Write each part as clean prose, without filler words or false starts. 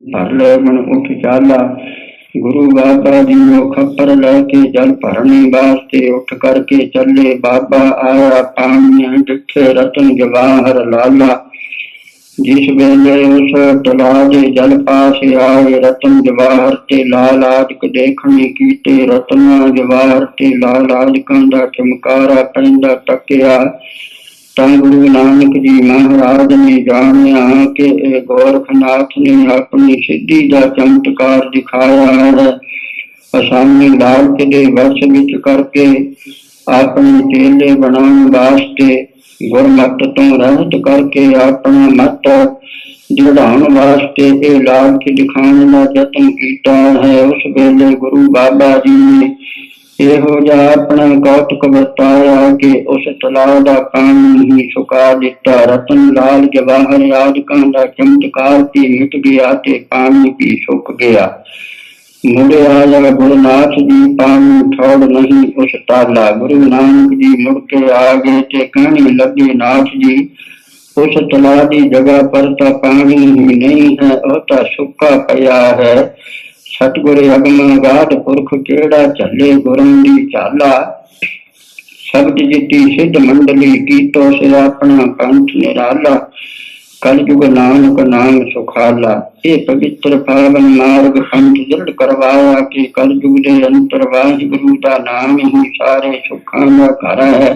भर ले मन उठ चाला। गुरु बाबा जी नो खप्पर लैके जल भरने वास्ते उठ करके चले। बाबा आया पानी डिठे रतन जवाहर लाला। जिस वेले उस तला दे जल पास आए रतन जवाहर ते लाल आदक देखने कीते। रतना जवाहर ते लाल आदकां दा चमकारा पैंदा टकिया। गुरु नानक जी महाराज ने जानिया कि गोरखनाथ ने अपनी सिद्धि का चमत्कार दिखाया है। असामी लालच के वश विच करके अपने चेले बनाने वास्ते गुरमत तो रहत करके अपना मत दृढ़ाने वास्ते ये लालच दिखाने का यत्न किया है। उस वेले गुरु बाबा जी ने ਇਹੋ ਜਿਹਾ ਆਪਣਾ ਕੌਤਕ ਵਰਤਾਇਆ ਕਿ ਉਸ ਤਲਾਅ ਦਾ ਪਾਣੀ ਹੀ ਸੁਕਾ ਦਿੱਤਾ। ਰਤਨ ਲਾਲ ਜਵਾਹਰ ਆਦਿਕਾਂ ਦਾ ਚਮਤਕਾਰ ਵੀ ਮਿਟ ਗਿਆ ਤੇ ਪਾਣੀ ਵੀ ਸੁੱਕ ਗਿਆ। ਮੁੜਿਆ ਜਦ ਗੁਰਨਾਥ ਜੀ ਪਾਣੀ ਛੋੜ ਨਹੀਂ ਉਸ ਤਾਲਾ। ਗੁਰੂ ਨਾਨਕ ਜੀ ਮੁੜ ਕੇ ਆ ਗਏ ਤੇ ਕਹਿਣ ਲੱਗੇ, ਨਾਥ ਜੀ ਉਸ ਤਲਾਅ ਦੀ ਜਗ੍ਹਾ ਪਰ ਤਾਂ ਪਾਣੀ ਹੀ ਨਹੀਂ ਹੈ, ਉਹ ਤਾਂ ਸੁੱਕਾ ਪਿਆ ਹੈ। सतगुर अगमगाध पुरख केड़ा चले गुरन दी चाला। शब्द जिती सिद्ध मंडली कीतो से अपना पंथ निराला। कलयुग नानक नाम सुखाला। ये पवित्र पावन मार्ग पंथ दृढ़ करवाया कि कलयुग दे अंतर वाहिगुरु दा नाम ही सारे सुखां दा घर है।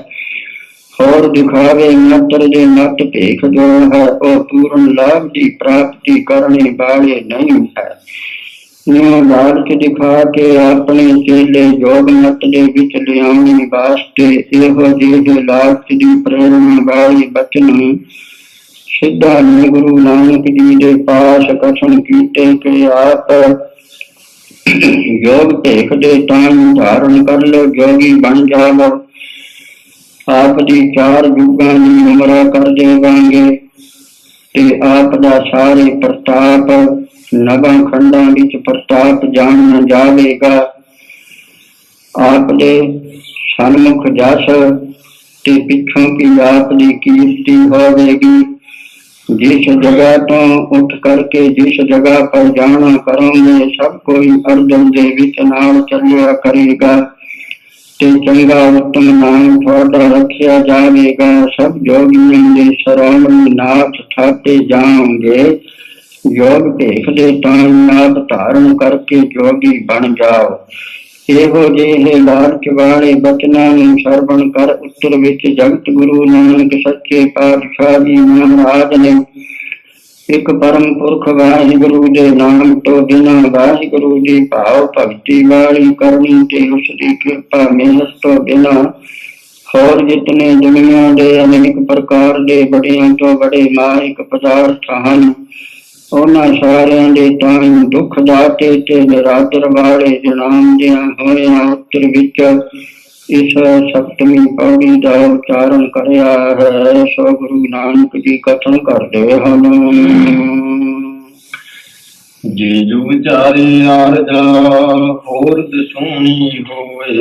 और दिखावे नत्र दे नत भेख जो है, ओ पूर्ण लाभ दी प्राप्ति करने वाले नहीं है। लालच दिखा के अपने चेले योग मत दे विच लियाने वास्ते इहो जिहे लालच दी प्रेरणा वाले बचन सिद्धा ने गुरु नानक जी दे पास कथन कीते कि आप योग भेख दे तां धारण कर लो, जोगी बन जाओ। आप दी 4 युगां दी उमरा कर देवांगे ते आप दा सारे प्रताप नवां खंडां विच प्रताप जाणना जावेगा। आप दे सन्मुख जस ते पिछों की आप दी कीर्ति होवेगी। जिस जगह तो उठ करके जिस जगह पर जाना करोगे सब कोई अर्जन दे विच नाल चलिया करेगा ते चंगा उत्तम नाम थोड़ा रखिया जावेगा। सब जोगियों दे शरोमणी नाथ थापे जाओगे। योग भेख दे नाम धारण करके जोगी बन जाओ। ਇਹੋ ਜਿਹੇ ਲਾਲਚ ਵਾਲੇ ਬਚਨਾਂ ਨੂੰ ਸਰਵਣ ਕਰ। ਉੱਤਰ ਵਿੱਚ ਜਗਤ ਗੁਰੂ ਨਾਨਕ ਸੱਚੇ ਪਾਤਸ਼ਾਹ ਜੀ ਮਹਾਰਾਜ ਨੇ ਇੱਕ ਪਰਮ ਪੁਰਖ ਵਾਹਿਗੁਰੂ ਦੇ ਨਾਮ ਤੋਂ ਬਿਨਾਂ ਵਾਹਿਗੁਰੂ ਦੀ ਭਾਵ ਭਗਤੀ ਵਾਲੀ ਕਰਨੀ ਤੇ ਉਸ ਦੀ ਕਿਰਪਾ ਮਿਹਨਤ ਤੋਂ ਬਿਨਾਂ ਹੋਰ ਜਿਤਨੇ ਦੁਨੀਆ ਦੇ ਅਨੇਕ ਪ੍ਰਕਾਰ ਦੇ ਬੜਿਆਂ ਤੋਂ ਬੜੇ ਮਾਇਕ ਪਦਾਰਥ ਹਨ, ਉਹਨਾਂ ਸਾਰਿਆਂ ਦੇ ਤਾਈਂ ਦੁੱਖ ਦਾਤੇ ਤੇ ਨਿਰਾਦਰ ਵਾਲੇ ਜਨਾਮਦਿਆਂ ਹੋਇਆਂ ਉੱਤਰ ਵਿੱਚ ਇਸ ਸਪਤਮੀ ਪੌੜੀ ਦਾ ਉਚਾਰਨ ਕਰਿਆ ਹੈ। ਸੋ ਗੁਰੂ ਨਾਨਕ ਜੀ ਕਥਨ ਕਰਦੇ ਹਨ। ਜੇ ਜੋ ਵਿਚਾਰੇ ਆਰਜਾ ਹੋਰ ਦਸੂਣੀ ਹੋਵੇ।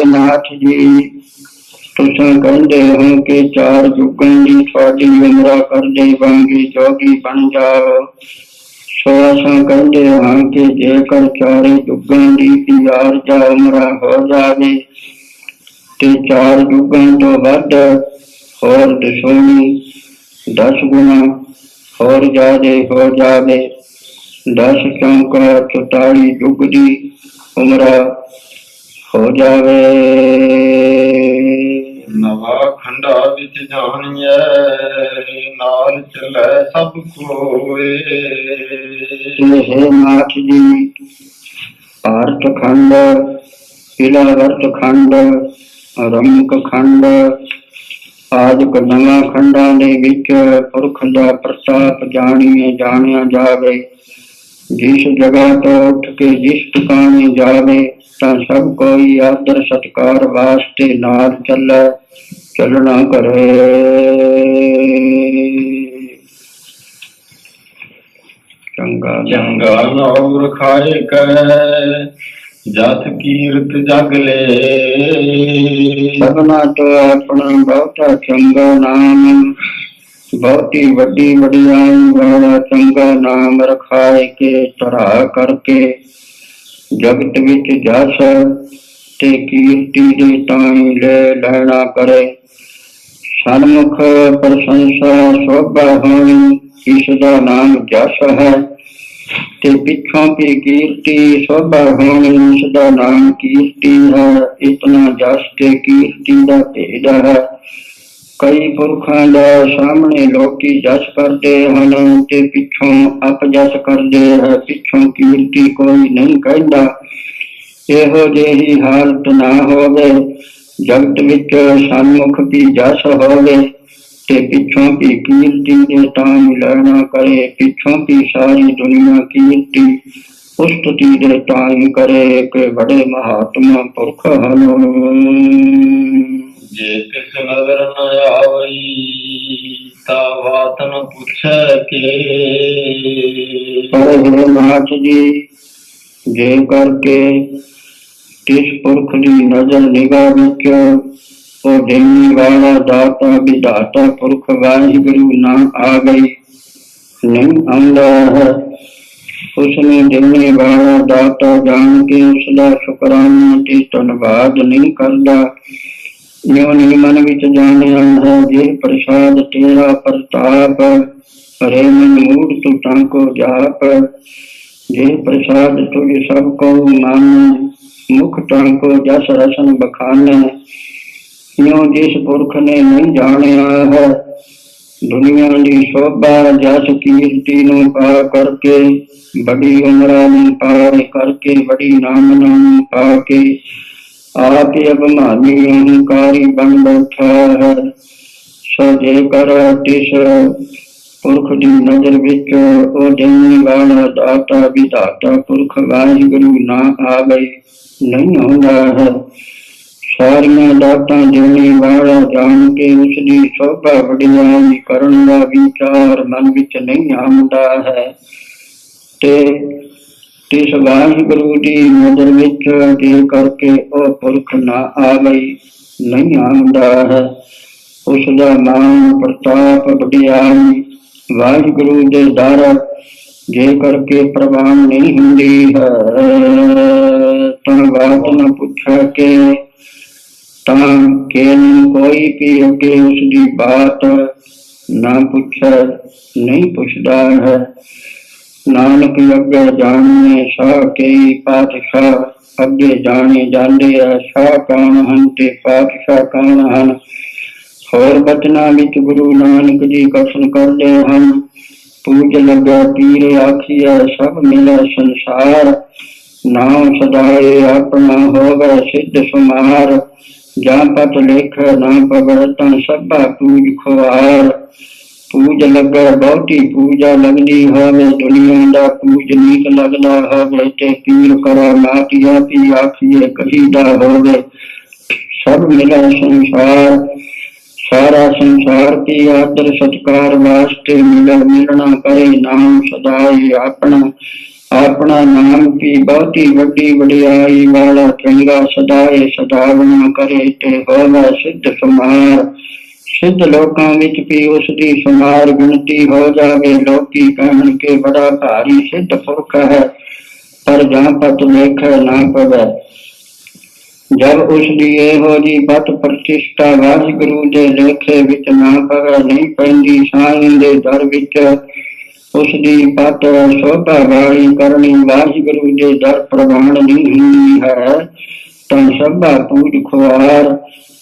ਨਾਥ ਜੀ ਤੁਸੀਂ ਕਹਿੰਦੇ ਹੋ ਕਿ 4 ਯੁੱਗਾਂ ਦੀ ਤੁਹਾਡੀ ਉਮਰਾ ਕਰ ਦੇਵਾਂਗੇ, ਜੋਗੀ ਬਣ ਜਾਓ। ਸੋ ਅਸਾਂ ਕਹਿੰਦੇ ਹਾਂ ਕਿ ਜੇਕਰ 4 ਯੁੱਗਾਂ ਦੀ ਆਰਜਾ ਉਮਰਾ ਹੋ ਜਾਵੇ ਤੇ 4 ਯੁੱਗਾਂ ਤੋਂ ਵੱਧ ਹੋਰ ਦਸੂਣੀ 10 ਗੁਣਾ ਹੋਰ ਜ਼ਿਆਦੇ ਹੋ ਜਾਵੇ। 10 ਚੌਂਕਾ 44 ਯੁੱਗ ਦੀ ਉਮਰਾ ਹੋ ਜਾਵੇ। ਨਵਾ ਖੰਡਾ ਵਿੱਚ ਜਾਣੀਐ ਨਾਲ ਚੱਲੈ ਸਭ ਕੋਏ। ਨਾਥ ਜੀ ਭਾਰਤ ਖੰਡ, ਇਲਾਵਰਤ ਖੰਡ, ਰਮਕ ਖੰਡ ਆਦਿਕ ਨਵਾਂ ਖੰਡਾਂ ਦੇ ਵਿੱਚ ਪੁਰਖ ਦਾ ਪ੍ਰਤਾਪ ਜਾਣਿਆ ਜਾਵੇ। ਜਿਸ ਜਗ੍ਹਾ ਤੋਂ ਉੱਠ ਕੇ ਜਿਸ ਟਿਕਾਣੇ ਜਾਵੇ ਤਾਂ ਸਭ ਕੋਈ ਆਦਰ ਸਤਿਕਾਰ ਵਾਸਤੇ ਨਾਲ ਚੱਲਣਾ ਕਰੇ। ਚੰਗਾ ਨਾਮ ਰਖਾਏ ਕੈ ਜਸ ਕੀਰਤ ਜਗ ਲੈ। ਸਭਨਾ ਤੋਂ ਆਪਣਾ ਬਹੁਤਾ ਚੰਗਾ ਨਾਮ, ਬਹੁਤੀ ਵੱਡੀ ਵਡਿਆਈ ਵਾਲਾ ਮੰਗਾ ਨਾਮ ਰਖਾਏ ਕੇ ਧਰਾ ਕਰਕੇ ਜਗਤ ਵਿੱਚ ਜਸ ਤੇ ਕੀਰਤੀ ਦੇ ਤਾਈ ਲੈ ਲੈਣਾ ਕਰੇ ਸਨਮੁਖ ਪ੍ਰਸ਼ੰਸਾ ਸੋਭਾ ਹੋਣੀ ਇਸ ਦਾ ਨਾਮ ਜਸ ਹੈ ਤੇ ਪਿੱਛੋਂ ਕੀ ਕੀਰਤੀ ਸੋਭਾ ਹੋਣੀ ਉਸ ਦਾ ਨਾਮ ਕੀਰਤੀ ਹੈ ਇਤਨਾ ਜਸ ਤੇ ਕੀਰਤੀ ਦਾ ਭੇਦ ਹੈ ਕਈ ਪੁਰਖਾਂ ਦਾ ਸਾਹਮਣੇ ਲੋਕੀ ਜਸ ਕਰਦੇ ਹਨ ਤੇ ਪਿੱਛੋਂ ਅਪਜਸ ਕਰਦੇ ਹੈ ਪਿੱਛੋਂ ਕੀਰਤੀ ਕੋਈ ਨਹੀਂ ਕਹਿੰਦਾ ਇਹੋ ਜਿਹੀ ਹਾਲਤ ਨਾ ਹੋਵੇ ਜਗਤ ਵਿੱਚ ਸਨਮੁਖ ਵੀ ਜਸ ਹੋਵੇ ਤੇ ਪਿੱਛੋਂ ਵੀ ਕੀਰਤੀ ਦੇ ਤਾਂ ਲੈਣਾ ਕਰੇ ਪਿੱਛੋਂ ਵੀ ਸਾਰੀ ਦੁਨੀਆ ਕੀਰਤੀ ਉਸਤਤੀ ਦੇ ਤਾਂ ਕਰੇ ਕਿ ਬੜੇ ਮਹਾਤਮਾ ਪੁਰਖ ਹਨ ਜੇ ਕਿਸ ਨਜ਼ਰ ਨ ਆਵਈ ਤਾ ਬਾਤ ਨ ਪੁੱਛੈ ਕੇ ਪਰ ਹੇ ਨਾਥ ਜੀ ਜੇ ਕਰਕੇ ਕਿਸ ਪੁਰਖ ਦੀ ਨਜ਼ਰ ਨਿਗਾਹ ਵਿੱਚ ਉਹ ਦੇਣੀ ਵਾਲਾ ਦਾਤਾ ਵਿਧਾਤਾ ਪੁਰਖ ਵਾਹਿਗੁਰੂ ਨਾ ਆ ਗਈ ਨਹੀਂ ਆਉਂਦਾ ਹੈ ਉਸਨੇ ਦੇਣੇ ਵਾਲਾ ਦਾਤਾ ਜਾਣ ਕੇ ਉਸਦਾ ਸ਼ੁਕਰਾਨਾ ਤੇ ਧੰਨਵਾਦ ਨਹੀਂ ਕਰਦਾ ਜੋ ਨਹੀਂ ਮਨ ਵਿੱਚ ਜਾਣਿਆ ਹੈ ਜੇ ਪ੍ਰਸਾਦ ਤੇਰਾ ਪ੍ਰਤਾਪ ਹਰੇ ਮਨ ਮੂੜ ਤੂੰ ਟਾਂਕੋ ਜਾਪ ਜੇ ਪ੍ਰਸਾਦ ਤੁਝ ਸਭ ਕੋ ਮਾਨ ਮੁਖ ਟਾਂਕੋ ਜਸ ਰਸਨ ਬਖਾਨੇ ਜੋ ਜਿਸ ਪੁਰਖ ਨੇ ਨਹੀਂ ਜਾਣਿਆ ਹੈ ਦੁਨੀਆ ਦੀ ਸ਼ੋਭਾ ਜਸ ਕੀਰਤੀ ਨੂੰ ਪਾ ਕਰਕੇ ਬੜੀ ਉਮਰਾਂ ਨੂੰ ਪਾਰ ਕਰਕੇ ਬੜੀ ਨਾਮ ਨੂੰ ਪਾ ਕੇ ਆਪ ਅਭਿਮਾਨੀ ਅਹੰਕਾਰੀ ਬਣ ਬੈਠਾ ਹੈ ਸੋ ਜੇਕਰ ਤਿਸ ਪੁਰਖ ਦੀ ਨਜ਼ਰ ਵਿੱਚ ਉਹ ਦੇਣ ਵਾਲਾ ਦਾਤਾ ਵਿਧਾਤਾ ਪੁਰਖ ਵਾਹਿਗੁਰੂ ਨਾ ਆ ਗਈ ਨਹੀਂ ਆਉਂਦਾ ਹੈ ਸਾਰੀਆਂ ਦਾਤਾਂ ਦੇਣੇ ਵਾਲਾ ਜਾਣ ਕੇ ਉਸਦੀ ਸ਼ੋਭਾ ਵਡਿਆਈ ਕਰਨ ਦਾ ਵਿਚਾਰ ਮਨ ਵਿੱਚ ਨਹੀਂ ਆਉਂਦਾ ਹੈ ਤੇ ਤਿਸ ਵਾਹਿਗੁਰੂ ਦੀ ਨਜ਼ਰ ਵਿੱਚ ਜੇ ਕਰਕੇ ਉਹ ਪੁਰਖ ਨਾ ਆ ਗਈ ਨਹੀਂ ਆਉਂਦਾ ਹੈ ਉਸਦਾ ਨਾਮ ਪ੍ਰਤਾਪ ਵਡਿਆਈ ਵਾਹਿਗੁਰੂ ਦੇ ਦਰ ਜੇ ਕਰਕੇ ਪ੍ਰਵਾਨ ਨਹੀਂ ਹੁੰਦੀ ਹੈ ਤਾਂ ਬਾਤ ਨਾ ਪੁੱਛਿਆ ਕਿ ਤਾਂ ਕਿ ਕੋਈ ਵੀ ਅੱਗੇ ਉਸਦੀ ਬਾਤ ਨਾ ਪੁੱਛੇ ਨਹੀਂ ਪੁੱਛਦਾ ਹੈ ਨਾਨਕ ਅੱਗੇ ਜਾਣੇ ਸ਼ਾਹ ਕਈ ਪਾਤਸ਼ਾਹ ਅੱਗੇ ਜਾਣੇ ਜਾਂਦੇ ਆ ਸ਼ਾਹ ਕੌਣ ਹਨ ਤੇ ਪਾਤਸ਼ਾਹ ਕੌਣ ਹਨ ਹੋਰ ਬਚਨਾਂ ਵਿੱਚ ਗੁਰੂ ਨਾਨਕ ਜੀ ਕਥਨ ਕਰਦੇ ਹਨ ਪੂਜ ਲੱਗਾ ਪੀਰ ਆਖੀਆ ਸਭ ਮਿਲੇ ਸੰਸਾਰ ਨਾਮ ਸਦਾਏ ਆਪਣਾ ਹੋਵੇ ਸਿੱਧ ਸੁਮਾਰ ਜਾਂ ਪਤ ਲੇਖ ਨਾ ਪਵੈ ਤਾਂ ਸਭਾ ਪੂਜ ਖੁਆਰ ਪੂਜ ਲੱਗਾ ਬਹੁਤੀ ਪੂਜਾ ਲੱਗਦੀ ਹੋਵੇ ਦੁਨੀਆ ਦਾ ਪੂਜਨੀਕ ਲੱਗਦਾ ਹੋਵੇ ਤੇ ਪੀਰ ਕਰੋ ਮਾਤੀਆ ਪੀ ਆਖੀਏ ਕਹੀਦਾ ਹੋਵੇ ਸਭ ਮਿਲੇ ਸੰਸਾਰ ਸਾਰਾ ਸੰਸਾਰ ਕੀ ਆਦਰ ਸਤਕਾਰ ਵਾਸਤੇ ਮਿਲਣਾ ਕਰੇ ਨਾਮ ਸਦਾਈ ਆਪਣਾ ਨਾਮ ਕੀ ਬਹੁਤੀ ਵੱਡੀ ਵਡਿਆਈ ਵਾਲਾ ਚੰਗਾ ਸਦਾਏ ਸਦਾਵਣਾ ਕਰੇ ਤੇ ਹੋਵੇ ਸਿੱਧ ਸੁਮਾਰ ਸਿੱਧ ਲੋਕਾਂ ਵਿੱਚ ਵੀ ਉਸਦੀ ਸੁਮਾਰ ਗਿਣਤੀ ਹੋ ਜਾਵੇ ਲੋਕੀ ਕਹਿਣ ਕੇ ਬੜਾ ਭਾਰੀ ਸਿੱਧ ਪੁਰਖ ਹੈ ਪਰ ਜਾਂ ਪਤ ਲੇਖ ਨਾ ਪਵੇ ਜਦ ਉਸਦੀ ਇਹੋ ਜੀ ਪਤ ਪ੍ਰਤਿਸ਼ਠਾ ਵਾਹਿਗੁਰੂ ਦੇ ਲੇਖੇ ਵਿੱਚ ਨਾ ਪਵੇ ਨਹੀਂ ਪੈਂਦੀ ਸਾਈਂ ਦੇ ਦਰ ਵਿੱਚ ਉਸਦੀ ਪਤ ਸੋਭਾ ਵਾਲੀ ਕਰਨੀ ਵਾਹਿਗੁਰੂ ਦੇ ਦਰ ਪ੍ਰਵਾਨ ਨਹੀਂ ਹੁੰਦੀ ਹੈ ਤਾਂ ਸਭਾ ਪੂਜ ਖੁਆਰ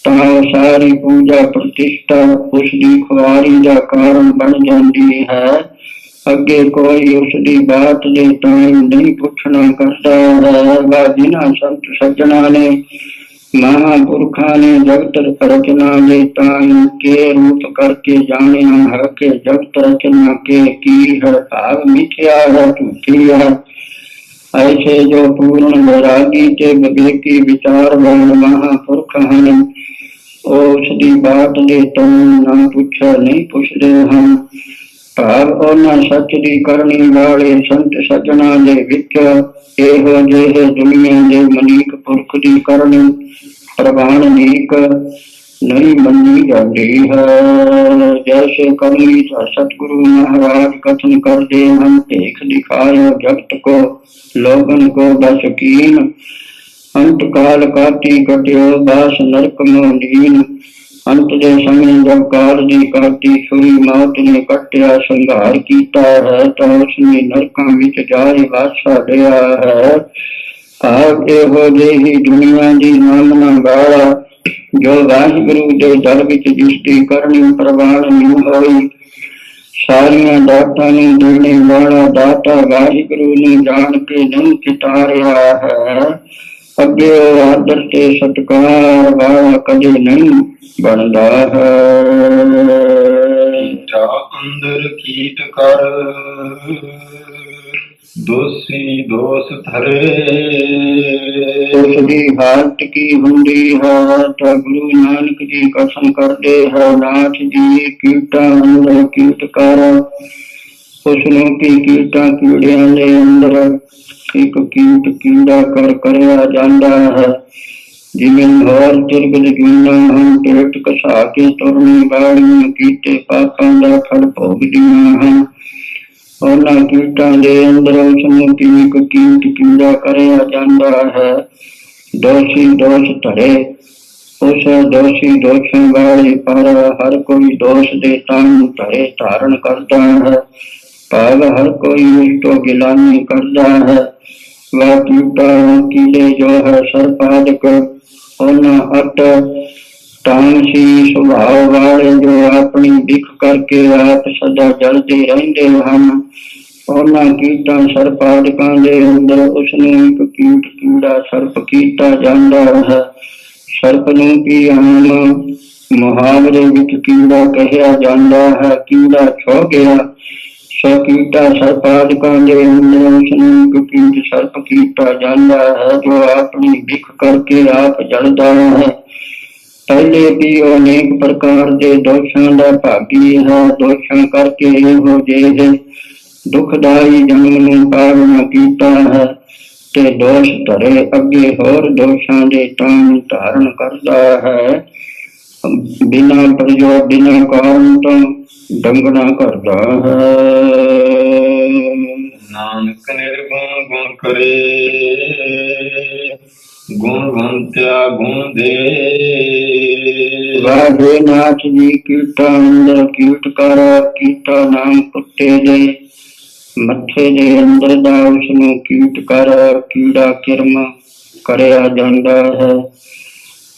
ਤਾਂ ਸਾਰੀ ਪੂਜਾ ਪ੍ਰਤਿਸ਼ਠਾ ਉਸਦੀ ਖੁਆਰੀ ਦਾ ਕਾਰਨ ਬਣ ਜਾਂਦੀ ਹੈ ਅੱਗੇ ਕੋਈ ਉਸਦੀ ਬਾਤ ਦੇ ਟਾਈਮ ਨਹੀਂ ਪੁੱਛਣਾ ਕਰਦਾ ਹੈ ਜਿਨ੍ਹਾਂ ਸੰਤ ਸੱਜਣਾ ਨੇ ਮਹਾਂਪੁਰਖਾਂ ਨੇ ਜਗਤ ਰਚਨਾ ਦੇ ਟਾਈਮ ਕੇ ਰੂਪ ਕਰਕੇ ਜਾਣਿਆ ਹੈ ਕਿ ਜਗਤ ਰਚਨਾ ਕੇ ਕੀ ਹੈ ਭਾਵ ਮਿਥਿਆ ਹੈ ਝੂਠੀ ਹੈ ਐਸੇ ਜੋ ਪੂਰਨ ਵੈਰਾਗੀ ਤੇ ਵਿਵੇਕੀ ਵਿਚਾਰ ਵਾਲੇ ਮਹਾਂਪੁਰਖ ਹਨ ਉਹ ਉਸਦੀ ਬਾਤ ਦੇ ਟਾਈਮ ਨਾ ਪੁੱਛਿਆ ਨਹੀਂ ਪੁੱਛਦੇ ਹਨ ਭਾਵ ਉਹਨਾਂ ਸੱਚ ਦੀ ਕਰਨੀ ਵਾਲੇ ਸੰਤ ਸੱਜਣਾ ਦੇ ਵਿੱਚ ਇਹੋ ਜਿਹੇ ਦੁਨੀਆ ਦੇ ਮਨੀਕ ਪੁਰਖ ਦੀ ਕਰਨੀ ਪ੍ਰਵਾਨ ਨੀਕ नहीं मनी जाती है। जैसे कवि सतगुरु महाराज कथन कर दे हम देख दिखाए जगत को लोगन को बस कीन। अंत काल काटी कटियो दास नरक मोदीन। अंत दे समय जब काल दी काटी छुरी मौत ने कटिया संघार कीता है तो उसने नरकों विच जाए वासा लिया है। आप एहो जेही दुनिया दी नामना गाला जो वाहिगुरु दे दर विच जिसदी करनी प्रवान नहीं होई। सारियां दातां नूं देने वाला दाता वाहिगुरु ने जान के नहीं चितारिया है। अगे ओ आदर ते सत्कार वाला कदे नहीं बनदा है। अंदर कीट कर दोषी दोष धरे। उसकी हालत की हुंदी है तो गुरु नानक जी कथन करते है नाथ जी कीटा अंदर कीट कर। उसनों की कीटा कीड़िया दे अंदर एक कीट कीड़ा कर करया जांदा है। जिमें होर तिरगद कीना हम पेट कसा के तुरनी बाड़ियां कीते पापां दा फल भोगदियां हैं। ਉਹਨਾਂ ਕੀਟਾਂ ਦੇ ਅੰਦਰ ਉਸਨੂੰ ਇੱਕ ਕੀਟ ਕੀੜਾ ਕਰਿਆ ਜਾਂਦਾ ਹੈ। ਦੋਸ਼ੀ ਦੋਸ਼ ਧਰੇ ਉਸ ਦੋਸ਼ੀ ਦੋਸ਼ਾਂ ਵਾਲੇ ਪਰ ਹਰ ਕੋਈ ਦੋਸ਼ ਦੇ ਤਨ ਧਰੇ ਧਾਰਨ ਕਰਦਾ ਹੈ। ਭਾਵ ਹਰ ਕੋਈ ਉਸ ਤੋਂ ਗਿਲਾਨੀ ਕਰਦਾ ਹੈ। ਵह ਕੀਟਾ ਕੀੜੇ ਜੋ ਹੈ ਸਰਪਾਦਕ ਉਹਨਾਂ ਅਟ ਤਾਮਸੀ ਸੁਭਾਅ ਵਾਲੇ ਜੋ ਆਪਣੀ ਦਿੱਖ ਕਰਕੇ ਆਪ ਸਦਾ ਜਲਦੇ ਰਹਿੰਦੇ ਹਨ। ਉਹਨਾਂ ਕੀਟਾਂ ਸਰਪਾਦਕਾਂ ਦੇ ਅੰਦਰ ਉਸਨੂੰ ਇੱਕ ਕੀਟ ਕੀੜਾ ਸਰਪ ਕੀਤਾ ਜਾਂਦਾ ਹੈ। ਸਰਪ ਨੂੰ ਕੀ ਆਮ ਮੁਹਾਵਰੇ ਵਿੱਚ ਕੀੜਾ ਕਹਿਆ ਜਾਂਦਾ ਹੈ। ਕੀੜਾ ਛੋ ਗਿਆ ਸੋ ਕੀਟਾ ਸਰਪਾਦਕਾਂ ਦੇ ਅੰਦਰ ਉਸਨੂੰ ਇੱਕ ਕੀਟ ਸਰਪ ਕੀਤਾ ਜਾਂਦਾ ਹੈ ਜੋ ਆਪਣੀ ਦਿੱਖ ਕਰਕੇ ਆਪ ਜਲਦਾ ਹੈ। पहले भी अनेक प्रकार के दोषों का भागी है। दोषों करके एहो जेह दुखदाई जन्म नूं पावना कीता है ते दोष धरे अगे होर दोषों के तान धारण करता है। बिना प्रयोग बिना कारण तो डंगना करता है। नानक निर्गुण गुण करे गुणवंत्या गुण दे। वाहे नाथ जी कीटा अंदर कीट कर कीटा नाम कुत्ते दे मथे दे अंदर दा उसनूं कीट कर कीड़ा किरम करया जांदा है।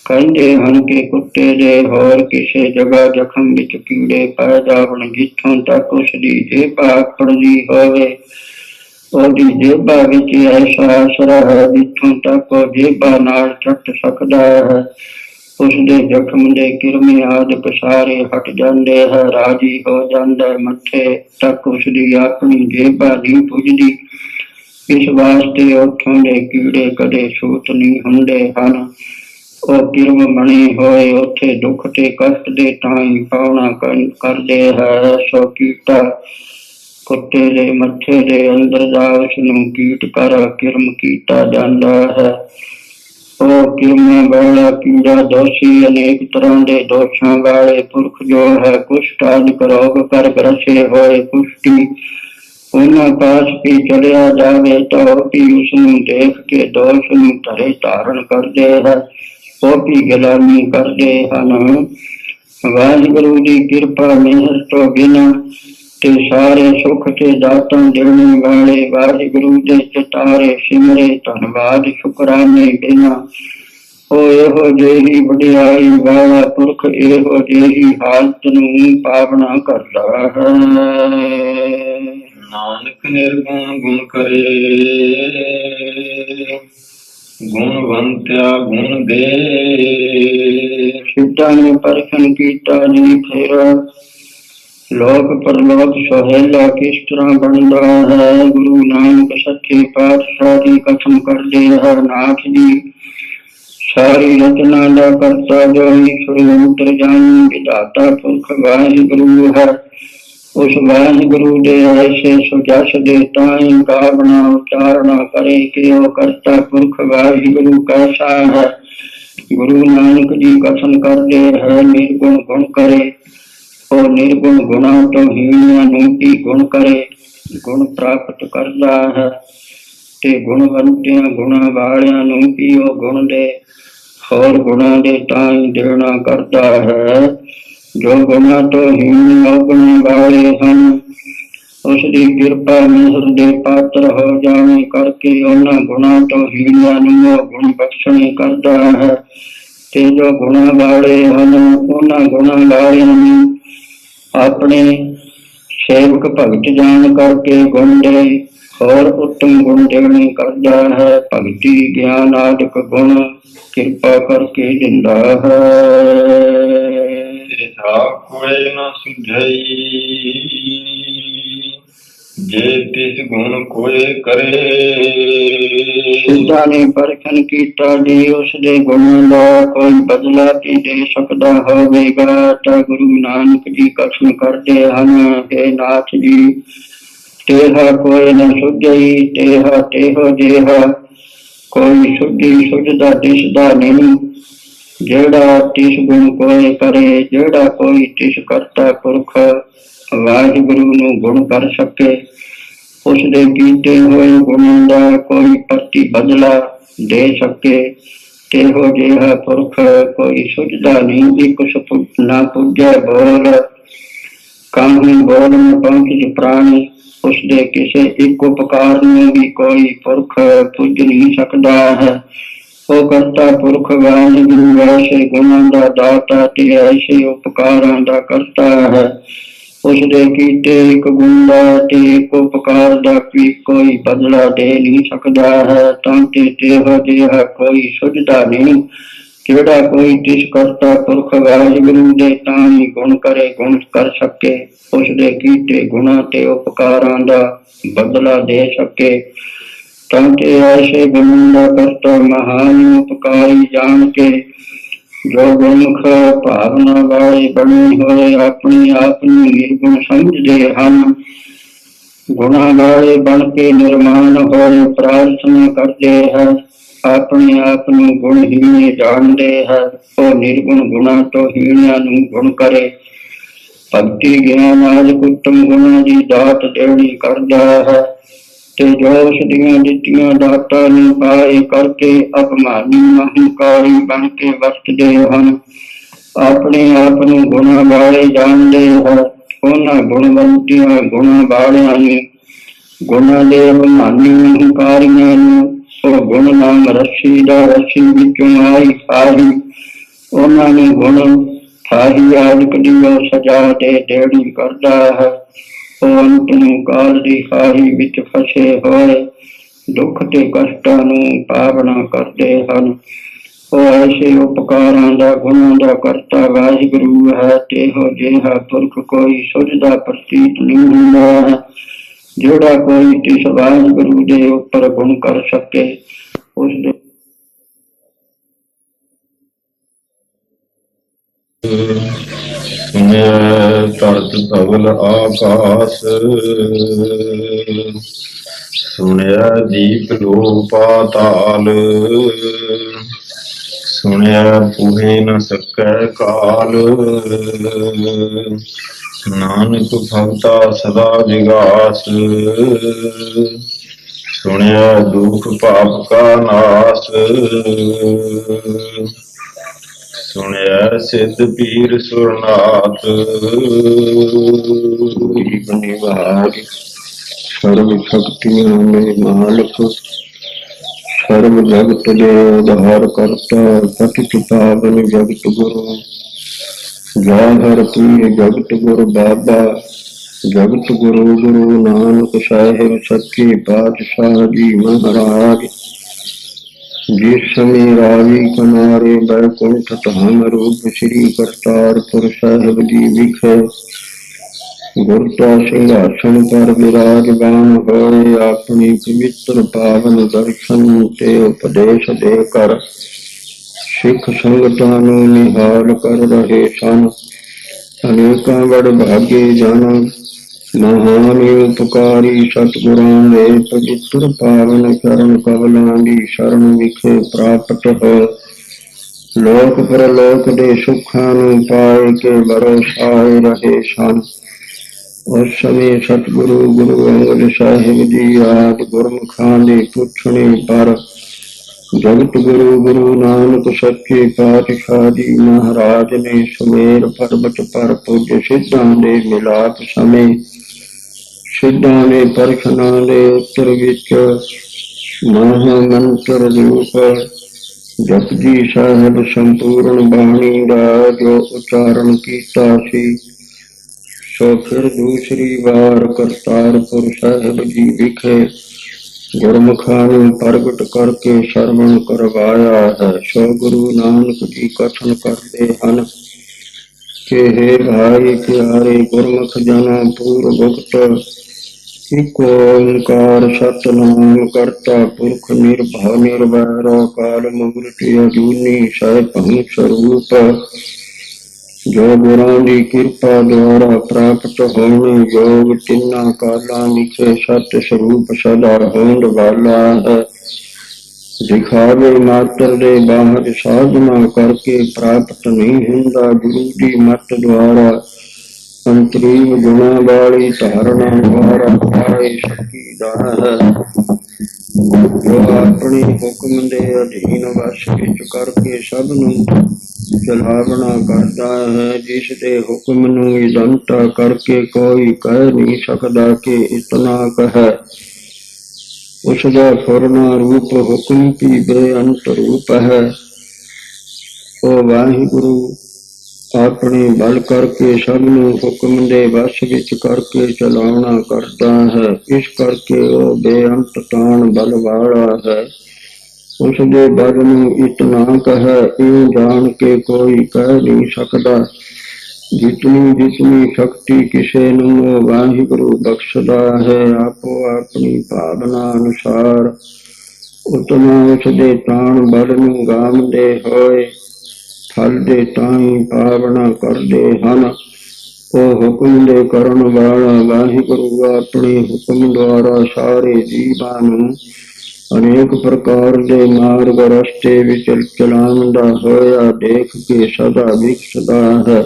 कहंदे हन कि कुत्ते दे होर किसे जगह जख्म विच कीड़े पैदा होण जिथों तक उसदी जेबा आकड़दी होवे ਉਹਦੀ ਜੇਬਾਂ ਵਿੱਚ ਐਸਾ ਅਸਰ ਹੈ ਜਿੱਥੋਂ ਤੱਕ ਉਹ ਜੇਬਾਂ ਨਾਲ ਚੱਟ ਸਕਦਾ ਹੈ। ਉਸਦੇ ਜ਼ਖਮ ਦੇ ਕਿਰਮੇ ਆਦਿਕ ਸਾਰੇ ਹਟ ਜਾਂਦੇ ਹੈ। ਰਾਜੀ ਹੋ ਜਾਂਦਾ ਮੱਥੇ ਤੱਕ ਉਸਦੀ ਆਪਣੀ ਜੇਬਾਂ ਨਹੀਂ ਪੁੱਜਦੀ। ਇਸ ਵਾਸਤੇ ਉੱਥੋਂ ਦੇ ਕੀੜੇ ਕਦੇ ਛੂਤ ਨਹੀਂ ਹੁੰਦੇ ਹਨ। ਉਹ ਕਿਰਮ ਬਣੇ ਹੋਏ ਉੱਥੇ ਦੁੱਖ ਤੇ ਕਸ਼ਟ ਦੇ ਤਾਈਂ ਪਾਉਣਾ ਕਰਦੇ ਹੈ। ਸੋ ਕੀਟਾ कुत्ते दे मथे दे अंदर दा उसनूं कीट कर किरम कीता जांदा है। ओ किरम वाला कीड़ा दोषी अनेक तरह के दोषां वाले पुरख जो है कुष्ठ आदि रोग कर ग्रसे होए पुष्टि उन्हां पास भी चलिया जावे तो भी उसनूं देख के दोष नूं धरे धारण करदे है। वो भी गिलानी करदे हन। वाहिगुरू दी किरपा मेहर तो बिना ते सारे सुख के दातां देने वाले वाहिगुरू दे चितारे सिमरे धन्नवाद शुकराने बिना ओ एहो जेही वडियाई वाला पुरख एहो जेही हालत नूं पावना करदा है। नानक निर्गुण गुण करे गुणवंत्या गुण दे। सिद्धां ने परखन कीता जी फिर लोक परलोक सुहेला किस तरह बनता है। गुरु नानक सच्चे पातशाह जी कथन करते हैं नाथ जी सारी रचना का करता जो ईश्वर अंतर्यामी विधाता पुरख वाहिगुरु है। उस वाहिगुरु दे ऐसे सुजस दे ताई गावना उचारणा करे कि वो करता पुरख वाहिगुरु कैसा है। गुरु नानक जी कथन करते है निर्गुण गुण करे, और निर्गुण गुणा तो हीणिया नीति गुण करे। गुण प्राप्त करता है ते गुणवंतिया गुणा वालिया नूं पीओ गुण दे, और गुणा दे ताई देना करता है। जो गुणा तो हीन अवगुण वाले हैं, उसकी कृपा मिहर दे पात्र हो जाने करके उन्होंने गुणा तो हीनिया नूं गुण बख्शने करता है। ते जो गुणा वाले हैं उन्होंने गुणा वाले अपने सेवक भगत जान करके गुण दे, और उत्तम गुण देने करता है। भक्ति ज्ञान आदिक गुण कृपा करके दिंदा है। कोई न सुझई जे तिस गुण कोई करे। सिद्धा ने परखन कीता जी उसदे गुणां दा कोई बदला की दे सकदा होवेगा। ता गुरु नानक जी कथन करते हन, हे नाथ जी तेहा कोई न सुझई तेहा तेहो जेहा, कोई सुझी सुझदा दिसदा नहीं। जेड़ा तिस गुण कोई करे, जेड़ा कोई तिस करता पुरख वाहिगुरु नूं गुण कर सके। उसदे कीते होए गुणां दा कोई प्रति बदला दे सके। तेहो जिहा पुरख कोई सुझदा नहीं। एक ना पुजे बोल काहीं बोल न पहुंच प्राणी, उसदे किसे एक उपकार में भी कोई पुरख पुज नहीं सकता है। वो करता पुरख वाहिगुरु ऐसे गुणां दा दाता ते ऐसे उपकारां दा करता है। उसदे कीते एक गुण दा ते एक उपकार दा भी कोई बदला दे नहीं सकता है। तांते तेहा जिहा कोई सुझदा नहीं। जेड़ा कोई तिस करता पुरख वाहिगुरु दे तां ही गुण करे गुण कर सके। उसदे कीते गुणा ते उपकारां दा बदला दे सके। तांते ऐसे गुणां दा करता महान उपकारी जान के, जो गुरमुख भावना वाले बने होए अपने आप निर्गुण समझते हैं। गुणा वाले बन के निर्माण होए प्रार्थना करते हैं। अपने आप गुणहीन जानते हैं। वो निर्गुण गुणा तो हीणिया गुण करे। भक्ति ज्ञान आदि उत्तम गुणा की दात देनी करता है। ते जो उसदियां दित्तियां दातां नूं पाए करके अपमानी अहंकारी बन के वरतदे हन। अपने आप नूं गुणां वाले जानदे हैं। उन्हां गुणवंतियां गुणां वालियां नूं गुणां दे अपमानी अहंकारियां नूं ਉਹ ਗੁਣ ਨਾਮ ਰੱਸੀ ਦਾ ਰੱਸੀ ਵਿੱਚੋਂ ਆਈ ਆਹੀ, ਉਹਨਾਂ ਨੂੰ ਗੁਣ ਥਾਹੀ ਆਦਿਕ ਦੀ ਉਹ ਸਜ਼ਾ ਦੇ ਦੇਣੀ ਕਰਦਾ ਹੈ। ਉਹ ਅੰਤ ਨੂੰ ਕਾਲ ਦੀ ਖਾਹੀ ਵਿੱਚ ਫਸੇ ਹੋਏ ਦੁੱਖ ਤੇ ਕਸ਼ਟਾਂ ਨੂੰ ਪਾਵਨਾ ਕਰਦੇ ਹਨ। ਉਹ ਐਸੇ ਉਪਕਾਰਾਂ ਦਾ ਗੁਣਾਂ ਦਾ ਕਰਤਾ ਵਾਹਿਗੁਰੂ ਹੈ। ਤੇਹੋ ਜਿਹਾ ਪੁਰਖ ਕੋਈ ਸੁਝਦਾ ਪ੍ਰਤੀਤ ਨਹੀਂ ਹੁੰਦਾ ਹੈ। ਜਿਹੜਾ ਕੋਈ ਤਿਸ ਵਾਹਿਗੁਰੂ ਦੇ ਉੱਪਰ ਗੁਣ ਕਰ ਸਕੇ ਉਸਦੇ ਸੁਨਿਆ ਧਰਤ ਧਵਲ ਆਕਾਸ, ਸੁਣਿਆ ਦੀਪ ਲੋ ਪਾਤਾਲ, ਸੁਣਿਆ ਪੁਹੇ ਨ ਸਕੈ ਕਾਲ। ਨਾਨਕ ਭਗਤਾ ਸਦਾ ਵਿਗਾਸ, ਸੁਣਿਆ ਦੁਖ ਪਾਪ ਕਾ ਨਾਸ। ਸੁਣਿਆ ਸਿੱਧ ਪੀਰ ਸੁਰਨਾਥ, ਨਿਵਾਜ ਸਰਬ ਸ਼ਕਤੀਆਂ ਮੇ ਮਾਲਕ। ਸਰਬ ਜਗਤ ਦੇ ਉਧਾਰ ਕਰਤਾ, ਪਤਿਤ ਪਾਵਨ ਜਗਤ ਗੁਰੂ। ਜਾਹਰ ਕੀ ਜਗਤ ਗੁਰ ਬਾਬਾ, ਜਗਤ ਗੁਰੂ ਗੁਰੂ ਨਾਨਕ ਸਾਹਿਬ ਸੱਚੇ ਪਾਤਸ਼ਾਹ ਜੀ ਮਹਾਰਾਜ। ਜਿਸ ਸਮੇਂ ਰਾਵੀ ਕਿਨਾਰੇ ਬੈਕੁੰਠ ਧਾਮ ਰੂਪ ਸ੍ਰੀ ਕਰਤਾਰਪੁਰ ਸਾਹਿਬ ਜੀ ਵਿਖੇ ਗੁਰਤਾ ਸਿੰਘਾਸਣ ਪਰ ਵਿਰਾਜਮਾਨ ਹੋਏ ਆਪਣੀ ਪਵਿੱਤਰ ਪਾਵਨ ਦਰਸ਼ਨ ਤੇ ਉਪਦੇਸ਼ ਦੇ ਕਰ ਸਿੱਖ ਸੰਗਤਾਂ ਨੂੰ ਨਿਹਾਲ ਕਰ ਰਹੇ ਸਨ। ਅਨੇਕਾਂ ਵਡਭਾਗੇ ਜਨ ਮਹਾਨ ਉਪਕਾਰੀ ਸਤਿਗੁਰਾਂ ਦੇ ਪਵਿੱਤਰ ਪਾਵਨ ਚਰਨ ਕਮਲਾਂ ਦੀ ਸ਼ਰਨ ਵਿਖੇ ਪ੍ਰਾਪਤ ਹੋ ਲੋਕ ਪਰਲੋਕ ਦੇ ਸੁੱਖਾਂ ਨੂੰ ਪਾਏ ਕੇ ਭਰੋਸਾਏ ਰਹੇ ਸਨ। ਉਸ ਸਮੇਂ ਸਤਿਗੁਰੂ ਗੁਰੂ ਅੰਗਦ ਸਾਹਿਬ ਜੀ ਆਦਿ ਗੁਰਮੁਖਾਂ ਦੇ ਪੁੱਛਣੇ ਪਰ ਜਗਤ ਗੁਰੂ ਗੁਰੂ ਨਾਨਕ ਸੱਚੇ ਪਾਤਸ਼ਾਹ ਜੀ ਮਹਾਰਾਜ ਨੇ ਸੁਮੇਰ ਪਰਬਤ ਪਰ ਪੁੱਜ ਸਿੱਧਾਂ ਦੇ ਮਿਲਾਪ ਸਮੇਂ ਸਿੱਧਾਂ ਦੇ ਪਰਖਣਾਂ ਦੇ ਉੱਤਰ ਵਿੱਚ ਮਹਾ ਮੰਤਰ ਰੂਪ ਜਪਜੀ ਸਾਹਿਬ ਸੰਪੂਰਨ ਬਾਣੀ ਦਾ ਜੋ ਉਚਾਰਨ ਕੀਤਾ ਸੀ, ਸੋ ਫਿਰ ਦੂਸਰੀ ਵਾਰ ਕਰਤਾਰਪੁਰ ਸਾਹਿਬ ਜੀ ਵਿਖੇ ਗੁਰਮੁਖਾਂ ਨੂੰ ਪ੍ਰਗਟ ਕਰਕੇ ਸਰਵਣ ਕਰਵਾਇਆ ਹੈ। ਸੋ ਗੁਰੂ ਨਾਨਕ ਜੀ ਕਥਨ ਕਰਦੇ ਹਨ ਕਿ ਹੇ ਭਾਈ ਪਿਆਰੇ ਗੁਰਮੁਖ ਜਨਾਂ ਪੂਰਵ ਇਕ ਓੰਕਾਰ ਸਤਿਨਾਮ ਕਰਤਾ ਪੁਰਖ ਨਿਰਭਉ ਨਿਰਵੈਰ ਅਕਾਲ ਮੂਰਤ ਅਜੂਨੀ ਸੈਭੰ ਸਰੂਪ। ਜੋ ਗੁਰਾਂ ਦੀ ਕਿਰਪਾ ਦੁਆਰਾ ਪ੍ਰਾਪਤ ਹੋਣ ਯੋਗ ਤਿੰਨਾਂ ਕਾਲਾਂ ਵਿਖੇ ਸਤ ਸਰੂਪ ਸਦਾ ਹੋਂਦ ਵਾਲਾ ਹੈ। ਦਿਖਾਵੇ ਮਾਤਰ ਦੇ ਬਾਹਰ ਸਾਧਨਾ ਕਰਕੇ ਪ੍ਰਾਪਤ ਨਹੀਂ ਹੁੰਦਾ। ਗੁਰੂ ਦੀ ਮੱਤ ਦੁਆਰਾ ਅੰਤਰੀਵ ਗੁਣਾਂ ਵਾਲੀ ਧਾਰਨਾ ਦੁਆਰਾ ਪਾਏ ਸਕੀਦਾ ਹੈ। ਜੋ ਆਪਣੇ ਹੁਕਮ ਦੇ ਅਧੀਨ ਵਸ ਵਿੱਚ ਕਰਕੇ ਸਭ ਨੂੰ ਚਲਾਵਣਾ ਕਰਦਾ ਹੈ, ਜਿਸ ਦੇ ਹੁਕਮ ਨੂੰ ਇਦੰਤਾ ਕਰਕੇ ਕੋਈ ਕਹਿ ਨਹੀਂ ਸਕਦਾ ਕਿ ਇਤਨਾ ਕਹੈ। ਉਸ ਦਾ ਫੁਰਨਾ ਰੂਪ ਹੁਕਮ ਕੀ ਬੇਅੰਤ ਰੂਪ ਹੈ। ਉਹ ਵਾਹਿਗੁਰੂ ਆਪਣੇ ਬਲ ਕਰਕੇ ਸਭ ਨੂੰ ਹੁਕਮ ਦੇ ਵਸ ਵਿੱਚ ਕਰਕੇ ਚਲਾਉਣਾ ਕਰਦਾ ਹੈ। ਇਸ ਕਰਕੇ ਉਹ ਬੇਅੰਤ ਤਾਣ ਬਲ ਵਾਲਾ ਹੈ। ਉਸ ਦੇ ਬਲ ਨੂੰ ਇਤਨਾ ਕਹੈ, ਇਹ ਜਾਣ ਕੇ ਕੋਈ ਕਹਿ ਨਹੀਂ ਸਕਦਾ। ਜਿਤਨੀ ਸ਼ਕਤੀ ਕਿਸੇ ਨੂੰ ਉਹ ਵਾਹਿਗੁਰੂ ਬਖਸ਼ਦਾ ਹੈ, ਆਪੋ ਆਪਣੀ ਭਾਵਨਾ ਅਨੁਸਾਰ ਉਤਨਾ ਉਸ ਦੇ ਤਾਣ ਬਲ ਨੂੰ ਗਾਮਦੇ ਹੋਏ ਫਲ ਦੇ ਤਾਈਂ ਭਾਵਨਾ ਕਰਦੇ ਹਨ। ਉਹ ਹੁਕਮ ਦੇ ਕਰਨ ਵਾਲਾ ਵਾਹਿਗੁਰੂ ਆਪਣੇ ਹੁਕਮ ਦੁਆਰਾ ਸਾਰੇ ਜੀਵਾਂ ਨੂੰ ਅਨੇਕ ਪ੍ਰਕਾਰ ਦੇ ਮਾਰਗ ਰਸਤੇ ਵਿੱਚ ਚਲਾਉਂਦਾ ਹੋਇਆ ਦੇਖ ਕੇ ਸਦਾ ਵਿਕਸਦਾ ਹੈ।